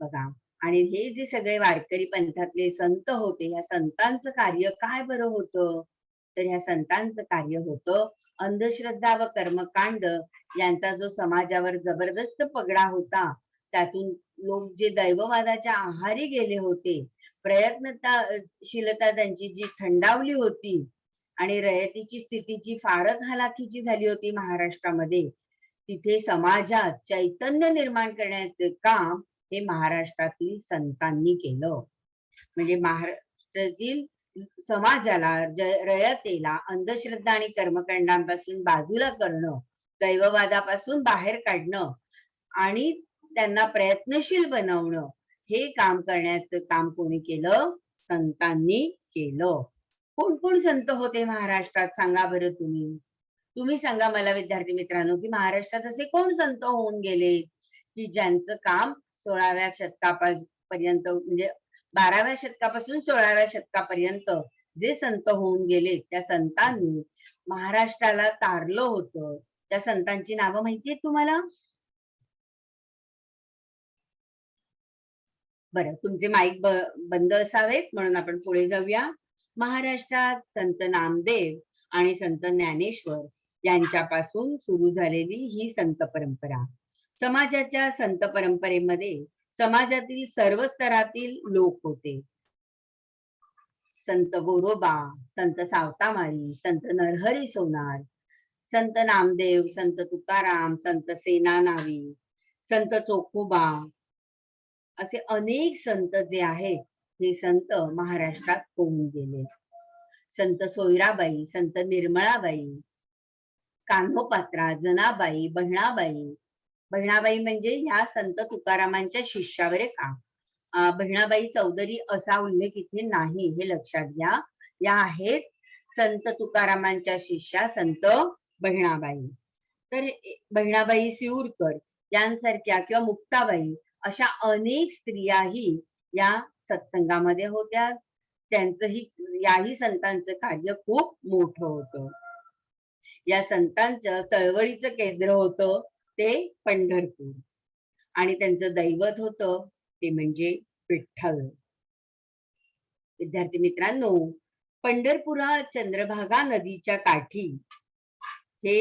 बघा, आणि हे जे सगळे वारकरी पंथातले संत होते, या संतांचं कार्य काय बरं होतं? तर ह्या संतांचं कार्य होतं अंधश्रद्धा व कर्मकांड यांचा जो समाजावर जबरदस्त पगडा होता, त्यातून लोक जे दैववादाच्या आहारी गेले होते, प्रयत्नशीलता त्यांची जी थंडावली होती आणि रयतेची स्थितीची फारच हलाखीची झाली होती महाराष्ट्रामध्ये, तिथे समाजात चैतन्य निर्माण करण्याचे काम हे महाराष्ट्रातील संतांनी केलं. म्हणजे महाराष्ट्रातील समाजाला, रयतेला अंधश्रद्धा आणि कर्मकांडांपासून बाजूला करणं, दैववादापासून बाहेर काढणं आणि त्यांना प्रयत्नशील बनवणं, हे काम करण्याचं काम कोणी केलं? संतांनी केलं. कोण कोण संत होते महाराष्ट्रात सांगा बरं तुम्ही? तुम्ही सांगा मला विद्यार्थी मित्रांनो, की महाराष्ट्रात असे कोण संत होऊन गेले, की ज्यांचं काम 16व्या शतकापर्यंत म्हणजे 12व्या शतकापासून 16व्या शतकापर्यंत जे संत होऊन गेले, त्या संतांनी महाराष्ट्राला तारलं होतं. त्या संतांची नावं माहिती आहेत तुम्हाला? बरं, तुमचे माईक बंद असावेत म्हणून आपण पुढे जाऊया. महाराष्ट्रात संत नामदेव आणि संत ज्ञानेश्वर यांच्यापासून सुरू झालेली ही संत परंपरा. समाजाच्या संत परंपरेमध्ये समाजातील सर्व स्तरातील लोक होते. संत गोरोबा, संत सावतामाळी, संत नरहरी सोनार, संत नामदेव, संत तुकाराम, संत सेनानावी, संत चोखोबा, असे अनेक संत जे आहेत, हे संत महाराष्ट्रात होऊन गेले. संत सोयराबाई, संत निर्मळाबाई, कान्होपात्रा, जनाबाई, बहिणाबाई. बहिणाबाई म्हणजे ह्या संत तुकारामांच्या शिष्या बरे का. बहिणाबाई चौधरी असा उल्लेख इथे नाही, हे लक्षात घ्या. या आहेत संत तुकारामांच्या शिष्या संत बहिणाबाई. तर बहिणाबाई सिऊरकर यांसारख्या किंवा मुक्ताबाई अशा अनेक स्त्रियाही या सत्संगामध्ये होत्या. त्यांचंही याही संतांचं कार्य खूप मोठं होतं. या संतांचं चळवळीचं केंद्र होतं ते पंढरपूर आणि त्यांचं दैवत होतं ते म्हणजे विठ्ठल. विद्यार्थी मित्रांनो, पंढरपुरात चंद्रभागा नदीच्या काठी हे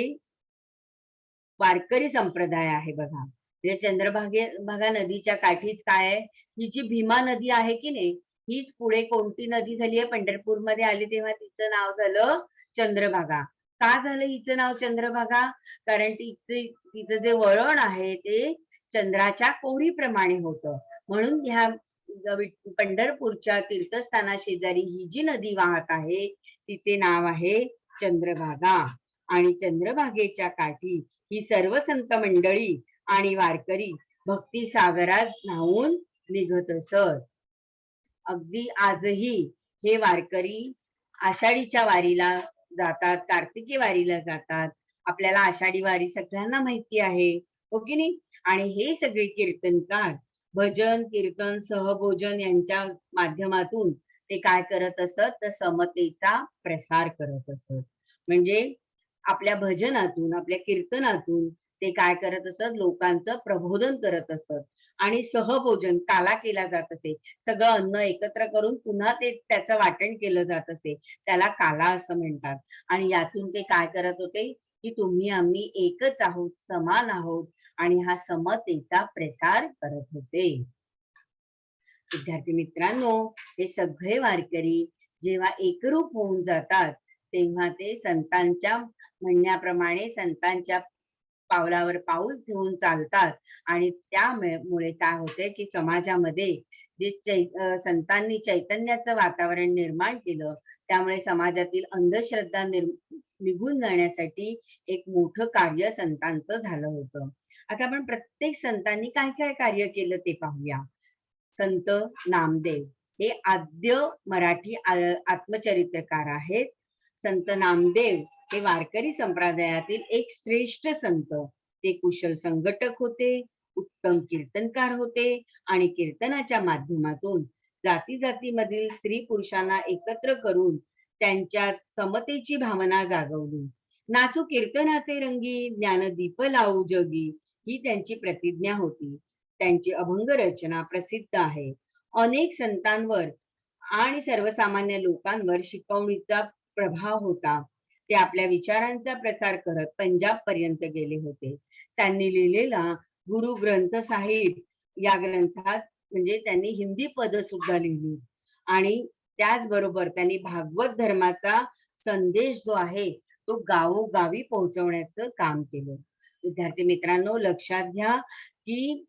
वारकरी संप्रदाय आहे बघा. म्हणजे चंद्रभागा नदीच्या काठीच काय आहे, ही जी भीमा नदी आहे की नाही, हीच पुढे कोणती नदी झाली आहे, पंढरपूरमध्ये आली तेव्हा तिचं नाव झालं चंद्रभागा. का झालं हिचं नाव चंद्रभागा? कारण तिचं जे वळण आहे ते चंद्राच्या कोरीप्रमाणे होतं. म्हणून ह्या पंढरपूरच्या तीर्थस्थाना शेजारी ही जी नदी वाहत आहे तिचे नाव आहे चंद्रभागा. आणि चंद्रभागेच्या काठी ही सर्व संत मंडळी आणि वारकरी भक्ती सागरात न्हाऊन निघत असत. अगदी आजही हे वारकरी आषाढीच्या वारीला जातात, कार्तिकी वारीला जातात. आपल्याला आषाढी वारी सगळ्यांना माहिती आहे, हो की नाही? आणि हे सगळे कीर्तनकार भजन कीर्तन सहभोजन यांच्या माध्यमातून ते काय करत असत, तर समतेचा प्रसार करत असत. म्हणजे आपल्या भजनातून आपल्या कीर्तनातून ते काय करत असत, लोकांचं प्रबोधन करत असत. आणि सहभोजन काला केला जात असे. सगळं अन्न एकत्र करून पुन्हा ते त्याचं वाटण केलं जात असे, त्याला काला असं म्हणतात. आणि यातून ते काय करत होते, की तुम्ही आम्ही एकच आहोत, समान आहोत, आणि हा समतेचा प्रसार करत होते. विद्यार्थी मित्रांनो, हे सगळे वारकरी जेव्हा एकरूप होऊन जातात तेव्हा ते संतांच्या म्हणण्याप्रमाणे संतांच्या पावलावर पाऊल ठेवून चालतात. आणि त्यामुळे काय होते, की समाजामध्ये जे संतांनी चैतन्याचं वातावरण निर्माण केलं, त्यामुळे समाजातील अंधश्रद्धा निघून जाण्यासाठी एक मोठं कार्य संतांचं झालं होतं. आता आपण प्रत्येक संतांनी काय काय कार्य केलं ते पाहूया. संत नामदेव हे आद्य मराठी आत्मचरित्रकार आहेत. संत नामदेव हे वारकरी संप्रदायातील एक श्रेष्ठ संत. ते कुशल संघटक होते, उत्तम कीर्तनकार होते आणि कीर्तनाच्या माध्यमातून जाती जातीमधील स्त्री पुरुषांना एकत्र करून त्यांच्यात समतेची भावना जागवली. नाचू कीर्तनाचे रंगी, ज्ञानदीप लावू जगी, ही त्यांची प्रतिज्ञा होती. त्यांची अभंग रचना प्रसिद्ध आहे. अनेक संतांवर आणि सर्वसामान्य लोकांवर शिकवणीचा प्रभाव होता. ते आपल्या विचारांचा प्रसार करत पंजाब पर्यंत गेले होते. त्यांनी लिहिलेला गुरु ग्रंथ साहिब या ग्रंथात म्हणजे त्यांनी हिंदी पद सुद्धा लिहिली. आणि त्याचबरोबर त्यांनी भागवत धर्माचा संदेश जो आहे तो गावोगावी पोहोचवण्याचं काम केलं. विद्यार्थी मित्रांनो, लक्षात घ्या की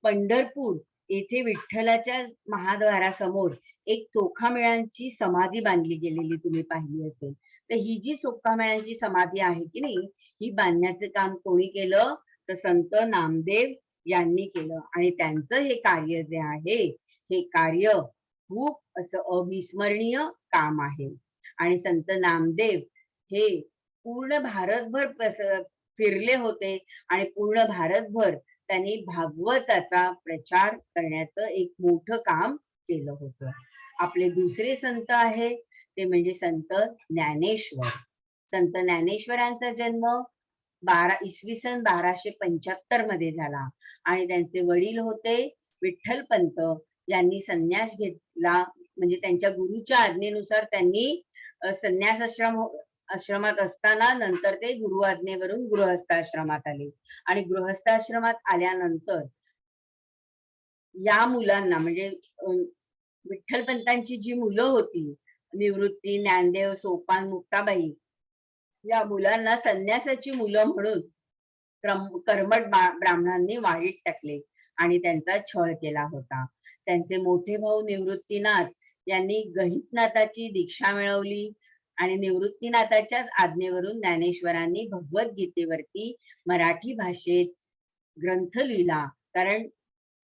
पंढरपूर येथे विठ्ठलाच्या महाद्वारासमोर एक चोखामेळांची समाधी बांधली गेलेली तुम्ही पाहिली असेल. तर ही जी चोखामेळांची समाधी आहे की नाही, ही बांधण्याचं काम कोणी केलं, तर संत नामदेव यांनी केलं. आणि त्यांचं हे कार्य जे आहे, हे कार्य खूप असं अविस्मरणीय काम आहे. आणि संत नामदेव हे पूर्ण भारतभर फिरले होते आणि पूर्ण भारतभर त्यांनी भागवताचा प्रचार करण्याचं एक मोठं काम केलं होतं. आपले दुसरे संत आहे ते म्हणजे संत ज्ञानेश्वर. संत ज्ञानेश्वरांचा जन्म इसवी सन 1275 मध्ये झाला. आणि त्यांचे वडील होते विठ्ठलपंत. यांनी संन्यास घेतला, म्हणजे त्यांच्या गुरुच्या आज्ञेनुसार त्यांनी आश्रमात असताना नंतर ते गुरु आज्ञेवरून गृहस्थाश्रमात आले. आणि गृहस्थाश्रमात आल्यानंतर या मुलांना म्हणजे विठ्ठलपंतांची जी मुलं होती, निवृत्ती, ज्ञानदेव, सोपान, मुक्ताबाई, या मुलांना संन्यासाची मुलं म्हणून कर्मठ ब्राह्मणांनी वाळीत टाकले आणि त्यांचा छळ केला होता. त्यांचे मोठे भाऊ निवृत्तीनाथ यांनी गणितनाथाची दीक्षा मिळवली. आणि निवृत्तीनाथाच्याच आज्ञेवरून ज्ञानेश्वरांनी भगवद्गीतेवरती मराठी भाषेत ग्रंथ लिहिला. कारण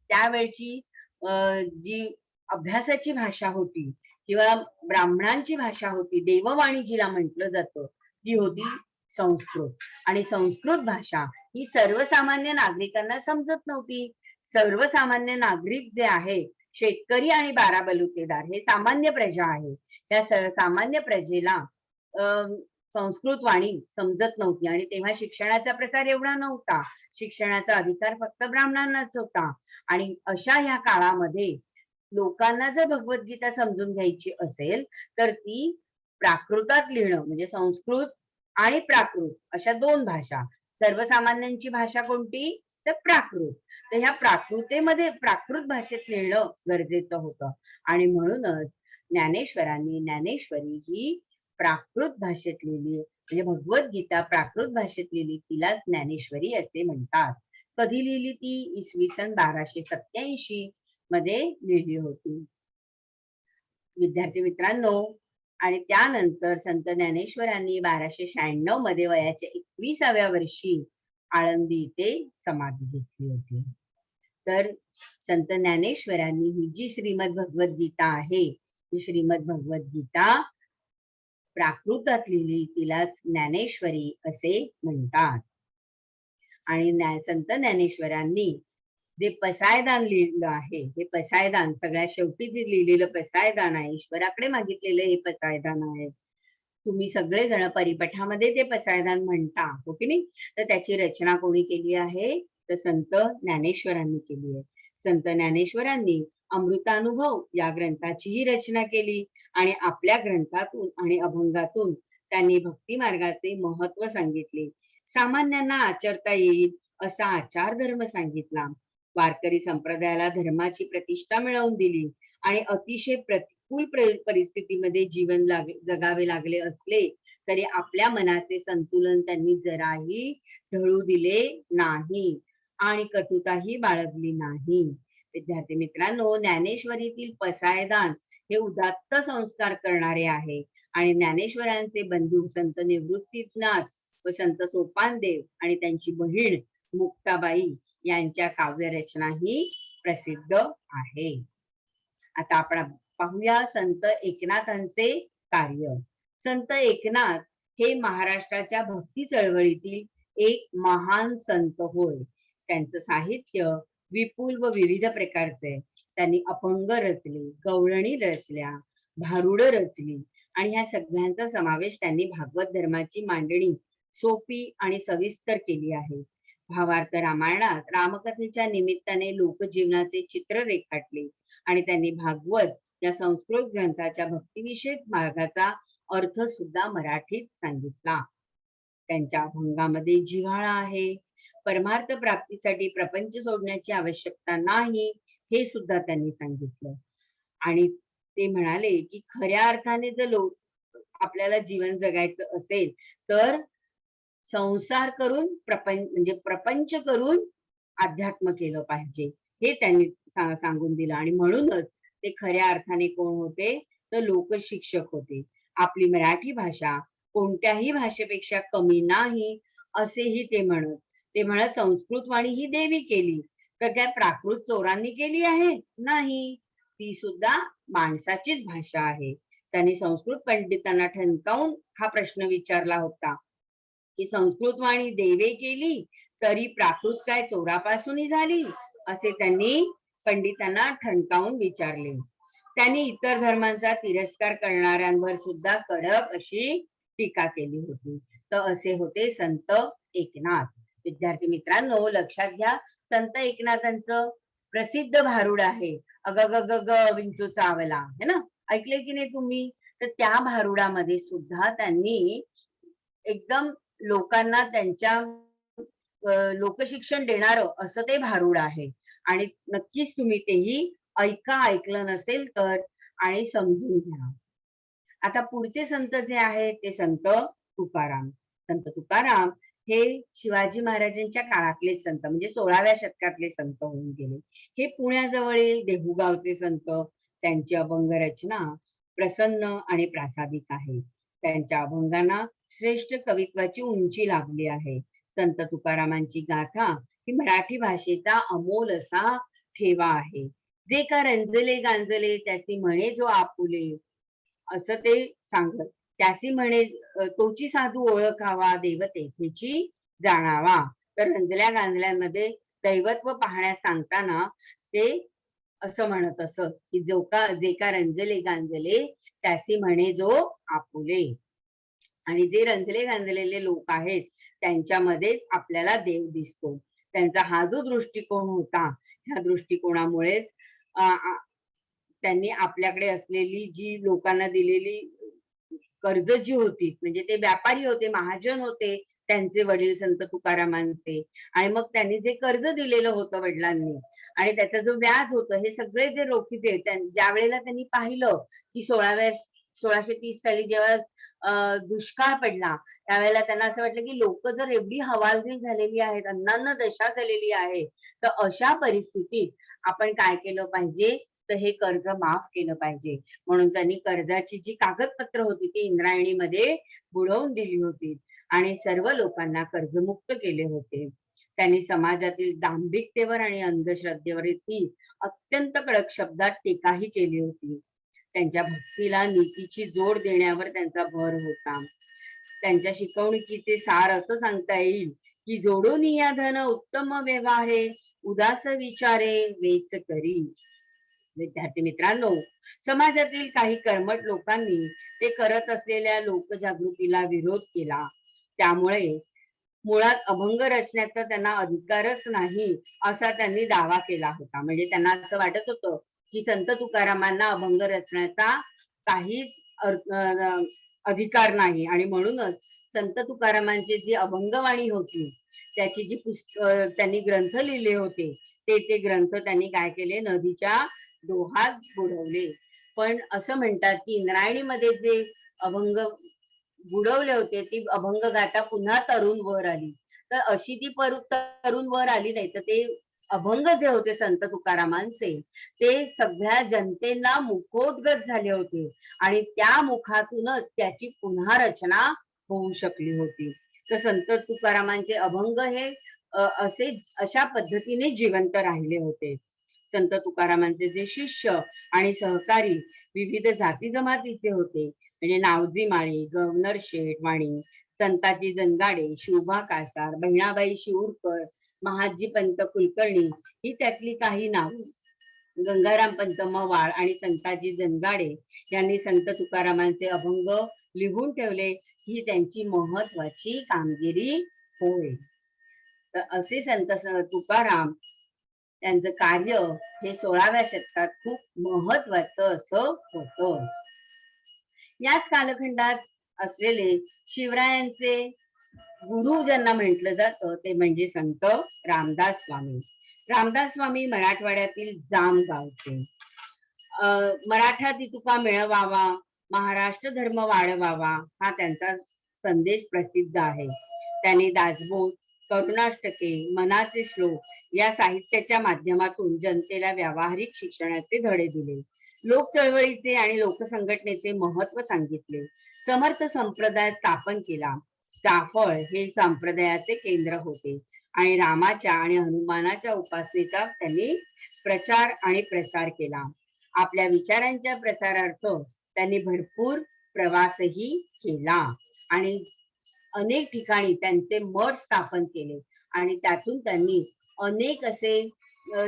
त्यावेळची जी अभ्यासाची भाषा होती किंवा ब्राह्मणांची भाषा होती, देववाणी जिला म्हटलं जातं, ती होती संस्कृत. आणि संस्कृत भाषा ही सर्वसामान्य नागरिकांना समजत नव्हती. सर्वसामान्य नागरिक जे आहे, शेतकरी आणि 12 बलुतेदार हे सामान्य प्रजा आहे. त्या सामान्य प्रजेला संस्कृत वाणी समजत नव्हती आणि तेव्हा शिक्षणाचा प्रसार एवढा नव्हता. शिक्षणाचा अधिकार फक्त ब्राह्मणांनाच होता आणि अशा ह्या काळामध्ये लोकांना जर भगवद्गीता समजून घ्यायची असेल, तर ती प्राकृतात लिहिणं म्हणजे संस्कृत आणि प्राकृत अशा 2 भाषा. सर्वसामान्यांची भाषा कोणती? तर प्राकृत. तर ह्या प्राकृत भाषेत लिहिणं गरजेचं होतं आणि म्हणूनच ज्ञानेश्वरांनी ज्ञानेश्वरी ही प्राकृत भाषेत लिहिली. म्हणजे भगवद्गीता प्राकृत भाषेत लिहिली, तिलाच ज्ञानेश्वरी असे म्हणतात. कधी लिहिली ती? इसवी सन 1287 मध्ये लिहिली होती. विद्यार्थी मित्रांनो, आणि त्यानंतर संत ज्ञानेश्वरांनी 1296 मध्ये वयाच्या 21व्या वर्षी आळंदी येथे समाधी घेतली होती. तर संत ज्ञानेश्वरांनी ही जी श्रीमद भगवद्गीता आहे, ती श्रीमद भगवद्गीता प्राकृतात लिहिली, तिलाच ज्ञानेश्वरी असे म्हणतात. आणि संत ज्ञानेश्वरांनी जे पसायदान लिहिलं आहे, हे पसायदान सगळ्यात शेवटी जे लिहिलेलं पसायदान आहे, ईश्वराकडे मागितलेलं हे पसायदान आहे. तुम्ही सगळेजण परिपठामध्ये ते पसायदान म्हणता, हो की नाही? तर त्याची रचना कोणी केली आहे? तर संत ज्ञानेश्वरांनी केली आहे. संत ज्ञानेश्वरांनी अमृतानुभव या ग्रंथाचीही रचना केली आणि आपल्या ग्रंथातून आणि अभंगातून त्यांनी भक्ती मार्गाचे महत्व सांगितले. सामान्यांना आचरता येईल असा आचार धर्म सांगितला. वारकरी संप्रदायाला धर्माची प्रतिष्ठा मिळवून दिली आणि अतिशय प्रतिकूल परिस्थितीमध्ये जीवन जगावे लागले असले तरी आपल्या मनाचे संतुलन त्यांनी जराही ढळू दिले नाही आणि कटुताही बाळगली नाही. विद्यार्थी मित्रांनो, ज्ञानेश्वरीतील पसायदान हे उदात्त संस्कार करणारे आहे आणि ज्ञानेश्वरांचे बंधू संत निवृत्तीनाथ व संत सोपानदेव आणि त्यांची बहीण मुक्ताबाई यांच्या काव्यरचना ही प्रसिद्ध आहे. आता आपण पाहूया संत एकनाथांचे कार्य. संत एकनाथ हे महाराष्ट्राच्या भक्ती चळवळीतील एक महान संत होय. त्यांचं साहित्य विपुल व विविध प्रकारचे. त्यांनी अभंग रचले, गवळणी रचल्या, भारुड रचली आणि ह्या सगळ्यांचा समावेश त्यांनी भागवत धर्माची मांडणी सोपी आणि सविस्तर केली आहे. भावार्थ रामायणात रामकथेच्या निमित्ताने लोकजीवनाचे चित्र रेखाटले आणि त्यांनी भागवत या संस्कृत ग्रंथाच्या भक्तिविषयक भागाचा अर्थ सुद्धा मराठीत सांगितला. त्यांच्या अभंगामध्ये जिव्हाळा आहे. परमार्थ प्राप्तीसाठी प्रपंच सोडण्याची आवश्यकता नाही हे सुद्धा त्यांनी सांगितलं आणि ते म्हणाले की खऱ्या अर्थाने जर आपल्याला जीवन जगायचं असेल तर संसार करून म्हणजे प्रपंच करून अध्यात्म केलं पाहिजे हे त्यांनी सांगून दिलं आणि म्हणूनच ते खऱ्या अर्थाने कोण होते तर लोकशिक्षक होते. आपली मराठी भाषा कोणत्याही भाषेपेक्षा कमी नाही असेही ते म्हणत. ते म्हणत संस्कृत वाणी ही देवी केली तर काय प्राकृत चोरांनी केली आहे? नाही, ती सुद्धा माणसाचीच भाषा आहे. त्यांनी संस्कृत पंडितांना ठणकावून हा प्रश्न विचारला होता की संस्कृत वाणी देवे केली तरी प्राकृत काय चोरापासूनही झाली? असे त्यांनी पंडितांना ठणकावून विचारले. त्यांनी इतर धर्मांचा तिरस्कार करणाऱ्यांवर सुद्धा कडक अशी टीका केली होती. तर असे होते संत एकनाथ. विद्यार्थी मित्रांनो, लक्षात घ्या, संत एकनाथांचं प्रसिद्ध भारुड आहे अग ग ग ग विंचू चावला, है ना? ऐकले की नाही तुम्ही? तर त्या भारुडामध्ये सुद्धा त्यांनी एकदम लोकांना त्यांच्या लोकशिक्षण देणारं असं ते भारुड आहे आणि नक्कीच तुम्ही तेही ऐकलं नसेल तर आणि समजून घ्या. आता पुढचे संत जे आहेत ते संत तुकाराम. संत तुकाराम हे शिवाजी महाराजांच्या काळातले संत म्हणजे 16व्या शतकातले संत होऊन गेले. हे पुण्याजवळील देहूगावचे संत. त्यांची अभंग रचना प्रसन्न आणि प्रासादिक आहे. त्यांच्या अभंगांना श्रेष्ठ कवित्वाची उंची लाभली आहे. संत तुकारामांची गाथा ही मराठी भाषेचा अमोल असा ठेवा आहे. जे का रंजले गांजले त्याची म्हणे जो आपुले असं ते सांगत. त्याची म्हणे तोची साधू ओळखावा देव तेथेची जाणावा. तर रंजल्या गांजल्यांमध्ये दैवत्व पाहण्यास सांगताना ते असं म्हणत असत की जे का रंजले गांजले त्यासी म्हणे जो आपुले. आणि जे रंजले गांजलेले लोक आहेत त्यांच्यामध्येच आपल्याला देव दिसतो. त्यांचा हा जो दृष्टिकोन होता, ह्या दृष्टिकोनामुळेच त्यांनी आपल्याकडे असलेली जी लोकांना दिलेली कर्ज जी होती, म्हणजे ते व्यापारी होते, महाजन होते, त्यांचे वडील संत तुकारामांचे, आणि मग त्यांनी जे कर्ज दिलेलं होतं वडिलांनी आणि त्याचं जो व्याज होतं, हे सगळे जे रोखीचे ज्या वेळेला त्यांनी पाहिलं की 1630 साली जेव्हा दुष्काळ पडला, त्यावेळेला त्यांना असं वाटलं की लोक जर एवढी हवालदिल झालेली आहेत, अन्नान्न दशा झालेली आहे, तर अशा परिस्थितीत आपण काय केलं पाहिजे, तर हे कर्ज माफ केलं पाहिजे. म्हणून त्यांनी कर्जाची जी कागदपत्र होती ती इंद्रायणीमध्ये बुडवून दिली होती आणि सर्व लोकांना कर्जमुक्त केले होते. त्यांनी समाजातील दांभिकतेवर आणि अंधश्रद्धेवरही अत्यंत कडक शब्दात टीकाही केली होती. त्यांच्या भक्तीला नीतीची जोड देण्यावर त्यांचा भर होता. त्यांच्या शिकवणुकीचे सार असं सांगता येईल की जोडून या धन उत्तम व्यवहारे, उदास विचारे वेच करी. विद्यार्थी मित्रांनो, समाजातील काही कर्मठ लोकांनी ते करत असलेल्या लोकजागृतीला विरोध केला. त्यामुळे मुळात अभंग रचण्याचा त्यांना अधिकारच नाही असा त्यांनी दावा केला होता. म्हणजे त्यांना असं वाटत होतं की संत तुकारामांना अभंग रचण्याचा काहीच अधिकार नाही आणि म्हणूनच संत तुकारामांची जी अभंगवाणी होती, त्याची जी त्यांनी ग्रंथ लिहिले होते, ते ग्रंथ त्यांनी काय केले, नदीच्या डोहात बुडवले. पण असं म्हणतात की इंद्रायणीमध्ये जे अभंग बुडवले होते ती अभंग गाथा पुन्हा तरुण वर आली. तर अशी ती तरुण वर आली नाही, तर ते अभंग जे होते संत तुकारामांचे, ते सगळ्या जनतेला मुखोद्गत झाले होते आणि त्या मुखातूनच त्याची पुन्हा रचना होऊ शकली होती. तर संत तुकारामांचे अभंग हे असे अशा पद्धतीने जिवंत राहिले होते. संत तुकारामांचे जे शिष्य आणि सहकारी विविध जाती जमातीचे होते, म्हणजे नावजी माळी, गव्हर्नर शेठ वाणी, संताजी जनगाडे, शोभा कासार, बहिणाबाई शिऊरकर, महाजी पंत कुलकर्णी ही त्यातली काही नावे. गंगाराम पंत मवाळ आणि संताजी जनगाडे यांनी संत तुकारामांचे अभंग लिहून ठेवले, ही त्यांची महत्वाची कामगिरी होय. तर असे संत तुकाराम त्यांचं कार्य हे 16व्या शतकात खूप महत्वाचं असं होतं. याच कालखंडात असलेले शिवरायांचे गुरु ज्यांना म्हटलं जातं ते म्हणजे संत रामदास स्वामी. रामदास स्वामी मराठवाड्यातील जाम गावचे. मराठा तितुका मिळवावा, महाराष्ट्र धर्म वाढवावा हा त्यांचा संदेश प्रसिद्ध आहे. त्यांनी दासबोध, करुणाष्टके, मनाचे श्लोक या साहित्याच्या माध्यमातून जनतेला व्यावहारिक शिक्षणाचे धडे दिले. लोक चळवळीचे आणि लोकसंघटनेचे महत्व सांगितले. समर्थ संप्रदाय स्थापन केला. चाफळ हे संप्रदायाचे केंद्र होते आणि रामाच्या आणि हनुमानाच्या उपासनेचा त्यांनी प्रचार आणि प्रसार केला. आपल्या विचारांच्या प्रसारार्थ त्यांनी भरपूर प्रवासही केला आणि अनेक ठिकाणी त्यांचे मठ स्थापन केले आणि त्यातून त्यांनी अनेक असे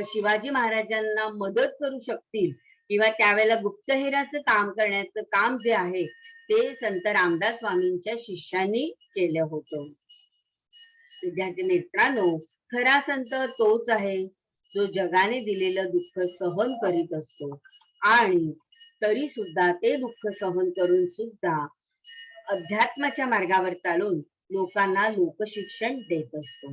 शिवाजी महाराजांना मदत करू शकतील किंवा त्यावेळेला गुप्तहेराचं काम करण्याचं काम जे आहे ते संत रामदास स्वामींच्या शिष्यांनी केलं होतं. विद्यार्थी मित्रांनो, खरा संत तोच आहे जो जगाने दिलेलं दुःख सहन करीत असतो आणि तरी सुद्धा ते दुःख सहन करून सुद्धा अध्यात्माच्या मार्गावर चालून लोकांना लोकशिक्षण देत असतो.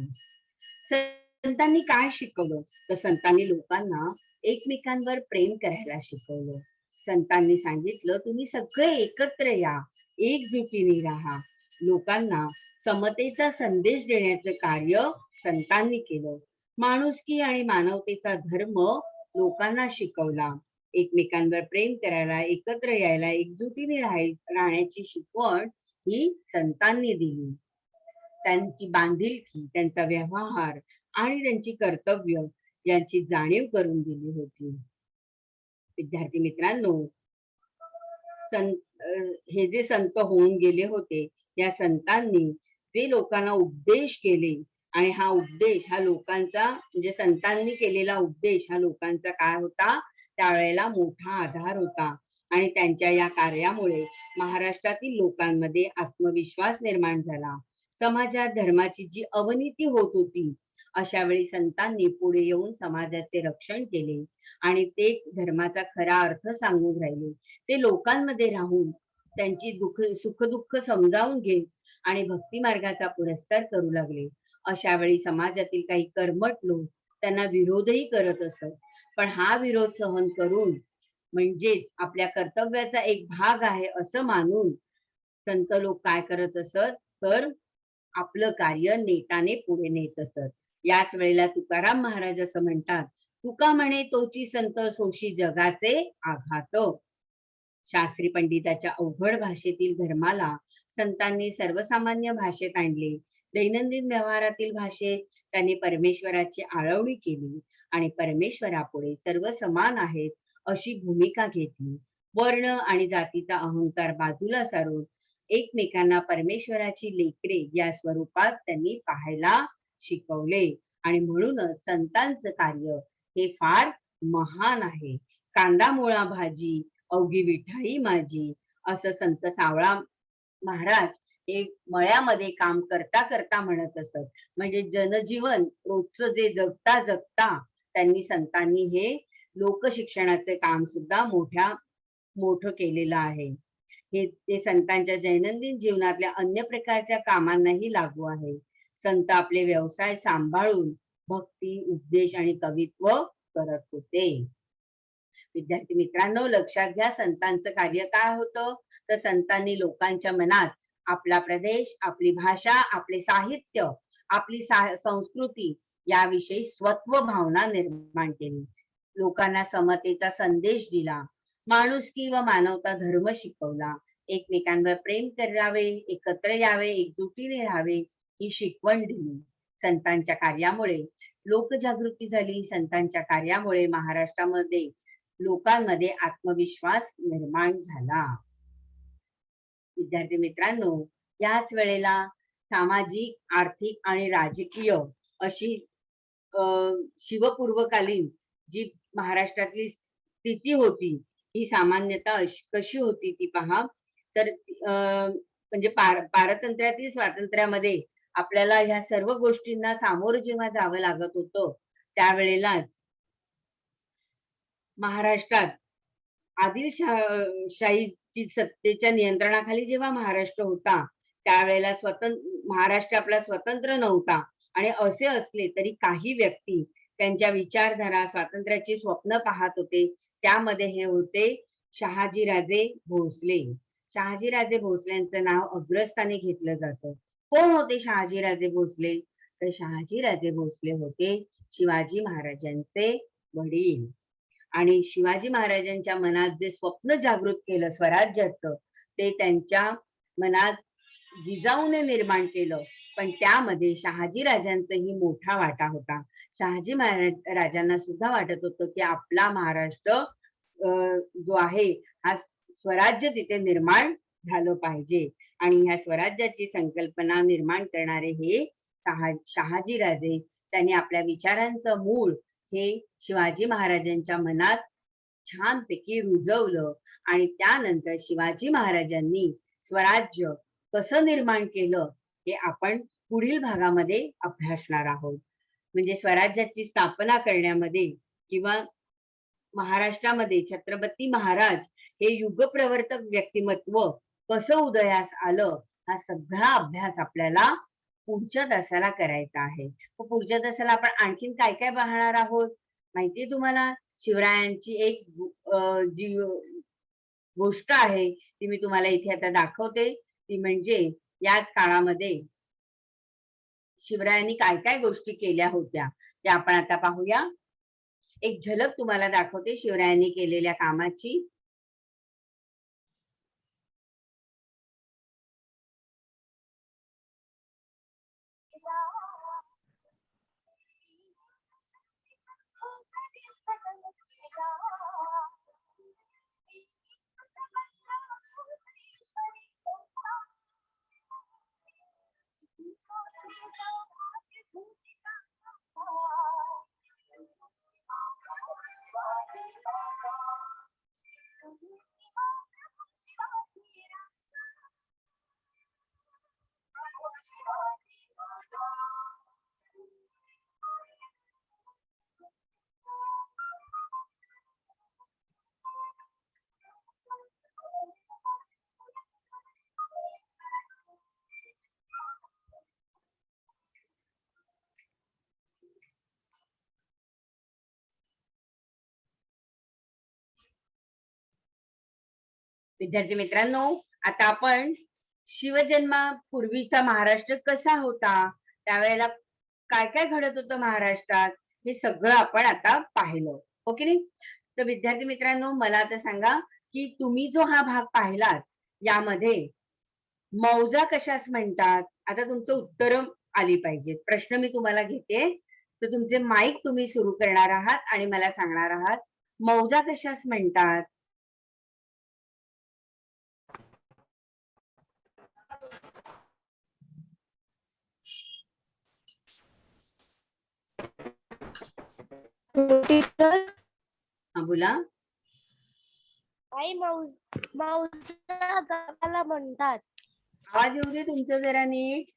संतांनी काय शिकवलं, तर संतांनी लोकांना एकमेकांवर प्रेम करायला शिकवलं. संतांनी सांगितलं तुम्ही सगळे एकत्र या, एकजुटीने राहा. लोकांना समतेचा संदेश देण्याचं कार्य संतांनी केलं. माणुसकी आणि मानवतेचा धर्म लोकांना शिकवला. एकमेकांवर प्रेम करायला, एकत्र यायला, एकजुटीने राहण्याची शिकवण ही संतांनी दिली. त्यांची बांधिलकी, त्यांचा व्यवहार आणि त्यांची कर्तव्य यांची जाणीव करून दिली होती. विद्यार्थी मित्रांनो, हे जे संत होऊन गेले होते, या संतांनी जे लोकांना उपदेश केले आणि हा उपदेश हा लोकांचा म्हणजे संतांनी केलेला उपदेश हा लोकांचा काय होता, त्यावेळेला मोठा आधार होता. आणि त्यांच्या या कार्यामुळे महाराष्ट्रातील लोकांमध्ये आत्मविश्वास निर्माण झाला. समाजात धर्माची जी अवनीती होत होती, अशा वेळी संतांनी पुढे येऊन समाजाचे रक्षण केले आणि ते धर्माचा खरा अर्थ सांगून राहिले. ते लोकांमध्ये राहून त्यांची सुख-दुःख समजावून घेत आणि भक्ती मार्गाचा पुरस्कार करू लागले. अशा वेळी समाजातील काही कर्मठ लोक त्यांना विरोधही करत असत. पण हा विरोध सहन करून म्हणजेच आपल्या कर्तव्याचा एक भाग आहे असं मानून संत लोक काय करत असत, तर आपलं कार्य नेटाने पुढे नेत असत. याच वेळेला तुकाराम महाराज असं म्हणतात, तुका म्हणे तोची संत सोशी जगाचे आघात. शास्त्री पंडिताच्या अवघड भाषेतील धर्माला संतांनी सर्वसामान्य भाषेत आणले. दैनंदिन व्यवहारातील भाषेत त्यांनी परमेश्वराची आळवणी केली आणि परमेश्वरापुढे सर्व समान आहेत अशी भूमिका घेतली. वर्ण आणि जातीचा अहंकार बाजूला सारून एकमेकांना परमेश्वराची लेकरे या स्वरूपात त्यांनी पाहायला शिकवले आणि म्हणूनच संतांचं कार्य हे फार महान आहे. कांदा मुळा भाजी अवघी विठाई माझी, असं संत सावळा महाराज हे मळ्यामध्ये काम करता करता म्हणत असत. म्हणजे जनजीवन रोजचं जे जगता जगता त्यांनी संतांनी हे लोकशिक्षणाचे काम सुद्धा मोठं केलेलं आहे. हे ते संतांच्या दैनंदिन जीवनातल्या अन्य प्रकारच्या कामांनाही लागू आहे. संत आपले व्यवसाय सांभाळून भक्ती, उपदेश आणि कवित्व करत होते. विद्यार्थी मित्रांनो, लक्षात घ्या संतांचं कार्य काय होतं, तर संतांनी लोकांच्या मनात आपला प्रदेश, आपली भाषा, आपले साहित्य, आपली संस्कृती याविषयी स्वत्व भावना निर्माण केली. लोकांना समतेचा संदेश दिला, माणुसकी व मानवता धर्म शिकवला, एकमेकांवर प्रेम करावे, एकत्र यावे, एकजुटीने राहावे ही शिकवण दिली. संतांच्या कार्यामुळे लोकजागृती झाली. संतांच्या कार्यामुळे महाराष्ट्रामध्ये लोकांमध्ये आत्मविश्वास निर्माण झाला. विद्यार्थी मित्रांनो, याच वेळेला सामाजिक, आर्थिक आणि राजकीय अशी शिवपूर्वकालीन जी महाराष्ट्रातली स्थिती होती, ही सामान्यतः कशी होती ती पहा. तर म्हणजे पारतंत्र्यातील स्वातंत्र्यामध्ये आपल्याला ह्या सर्व गोष्टींना सामोरं जेव्हा जावं लागत होतं, त्यावेळेलाच महाराष्ट्रात आदिलशाहीची सत्तेच्या नियंत्रणाखाली जेव्हा महाराष्ट्र होता, त्यावेळेला महाराष्ट्र आपला स्वतंत्र नव्हता आणि असे असले तरी काही व्यक्ती त्यांच्या विचारधारा स्वातंत्र्याची स्वप्न पाहत होते. त्यामध्ये हे होते शहाजीराजे भोसले. शहाजीराजे भोसलेंचं नाव अग्रस्थानी घेतलं जातं. कोण होते शहाजीराजे भोसले? तर शहाजीराजे भोसले होते शिवाजी महाराजांचे वडील. आणि शिवाजी महाराजांच्या मनात जे स्वप्न जागृत केलं स्वराज्याचं, ते त्यांच्या मनात जिजाऊने निर्माण केलं. पण त्यामध्ये शहाजी राजांचाही मोठा वाटा होता. शहाजी राजांना सुद्धा वाटत होतं की आपला महाराष्ट्र जो आहे हा स्वराज्य तिथे निर्माण झालं पाहिजे आणि ह्या स्वराज्याची संकल्पना निर्माण करणारे हे शहाजी राजे, त्यांनी आपल्या विचारांचं मूळ हे शिवाजी महाराजांच्या मनात छानपैकी रुजवलं आणि त्यानंतर शिवाजी महाराजांनी स्वराज्य कसं निर्माण केलं हे आपण पुढील भागामध्ये अभ्यासणार आहोत. म्हणजे स्वराज्याची स्थापना करण्यामध्ये किंवा महाराष्ट्रामध्ये छत्रपती महाराज हे युगप्रवर्तक व्यक्तिमत्व कसं उदयास आलं, हा सगळा अभ्यास आपल्याला पुढच्या तासाला करायचा आहे. पुढच्या तासाला आपण आणखीन काय काय पाहणार आहोत माहितीये तुम्हाला? शिवरायांची एक जी गोष्ट आहे ती मी तुम्हाला इथे आता दाखवते. ती म्हणजे याच काळामध्ये शिवरायांनी काय काय गोष्टी केल्या होत्या त्या आपण आता पाहूया. एक झलक तुम्हाला दाखवते शिवरायांनी केलेल्या कामाची. विद्यार्थी मित्रांनो, आता आपण शिवजन्मापूर्वीचा महाराष्ट्र कसा होता, त्यावेळेला काय काय घडत होतं महाराष्ट्रात, हे सगळं आपण आता पाहिलं, हो की नाही? तर विद्यार्थी मित्रांनो, मला आता सांगा की तुम्ही जो हा भाग पाहिलात यामध्ये मौजा कशास म्हणतात? आता तुमचं उत्तर आली पाहिजेत. प्रश्न मी तुम्हाला घेते, तर तुमचे माईक तुम्ही सुरू करणार आहात आणि मला सांगणार आहात मौजा कशास म्हणतात? टीचर हा बोला. आई मौजा गावाला म्हणतात. आवाज येऊ दे तुमचं जरा नीट.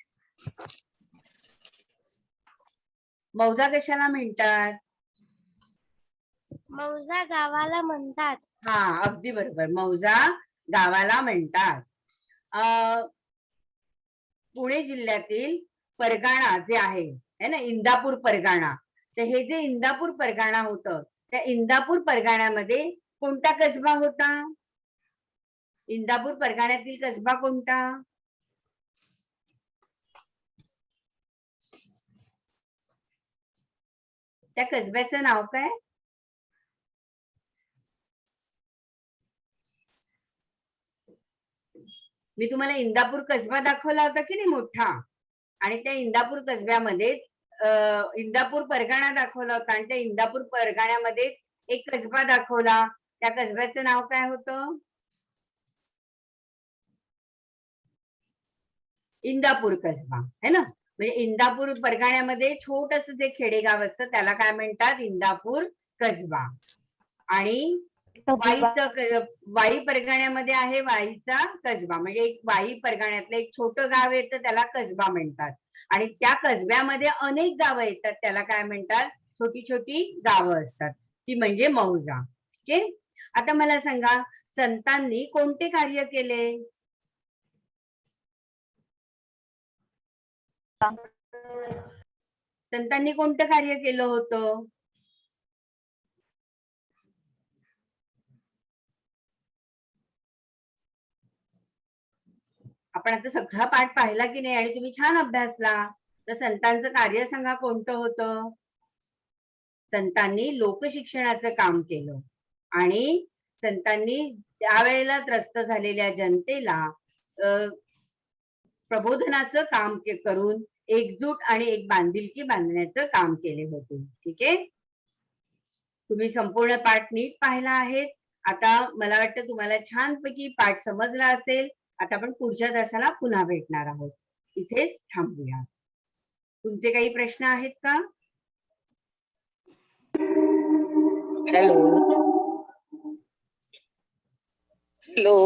मौजा कशाला म्हणतात? मौजा गावाला म्हणतात. हा, अगदी बरोबर. मौजा गावाला म्हणतात. पुणे जिल्ह्यातील परगाणा जे आहे ना, इंदापूर परगाणा, तर हे जे इंदापूर परगाणा होतं, त्या इंदापूर परगाण्यामध्ये कोणता कसबा होता? इंदापूर परगाण्यातील कसबा कोणता? त्या कसब्याचं नाव काय? मी तुम्हाला इंदापूर कसबा दाखवला होता की नाही मोठा, आणि त्या इंदापूर कसब्यामध्ये इंदापूर परगाणा दाखवला होता, आणि त्या इंदापूर परगाण्यामध्ये एक कसबा दाखवला. त्या कसब्याचं नाव काय होतं? इंदापूर कसबा, है ना. म्हणजे इंदापूर परगाण्यामध्ये छोटस जे खेडेगाव असतं त्याला काय म्हणतात? इंदापूर कसबा. आणि वाई परगाण्यामध्ये आहे वाईचा कसबा, म्हणजे एक वाई परगाण्यातलं एक छोटं गाव येतं त्याला कसबा म्हणतात, आणि त्या कसब्यामध्ये अनेक गावं येतात त्याला काय म्हणतात? छोटी छोटी गावं असतात, ती म्हणजे मौजा. ओके. आता मला सांगा, संतांनी कोणते कार्य केले? संतांनी कोणतं कार्य केलं होतं? आपण आता सगळा पाठ पाहिला की नाही, आणि तुम्ही छान अभ्यासला, तर संतांचं कार्य सांगा कोणतं होतं? संतांनी लोकशिक्षणाचं काम केलं, आणि संतांनी त्यावेळेला त्रस्त झालेल्या जनतेला प्रबोधनाचं काम करून एकजूट आणि एक बांधिलकी बांधण्याचं काम केले होते. ठीक आहे. तुम्ही संपूर्ण पाठ नीट पाहिला आहे. आता मला वाटतं तुम्हाला छानपैकी पाठ समजला असेल. आता आपण पुढच्या तासाला पुन्हा भेटणार आहोत. इथेच थांबूया. तुमचे काही प्रश्न आहेत का? हॅलो. हॅलो.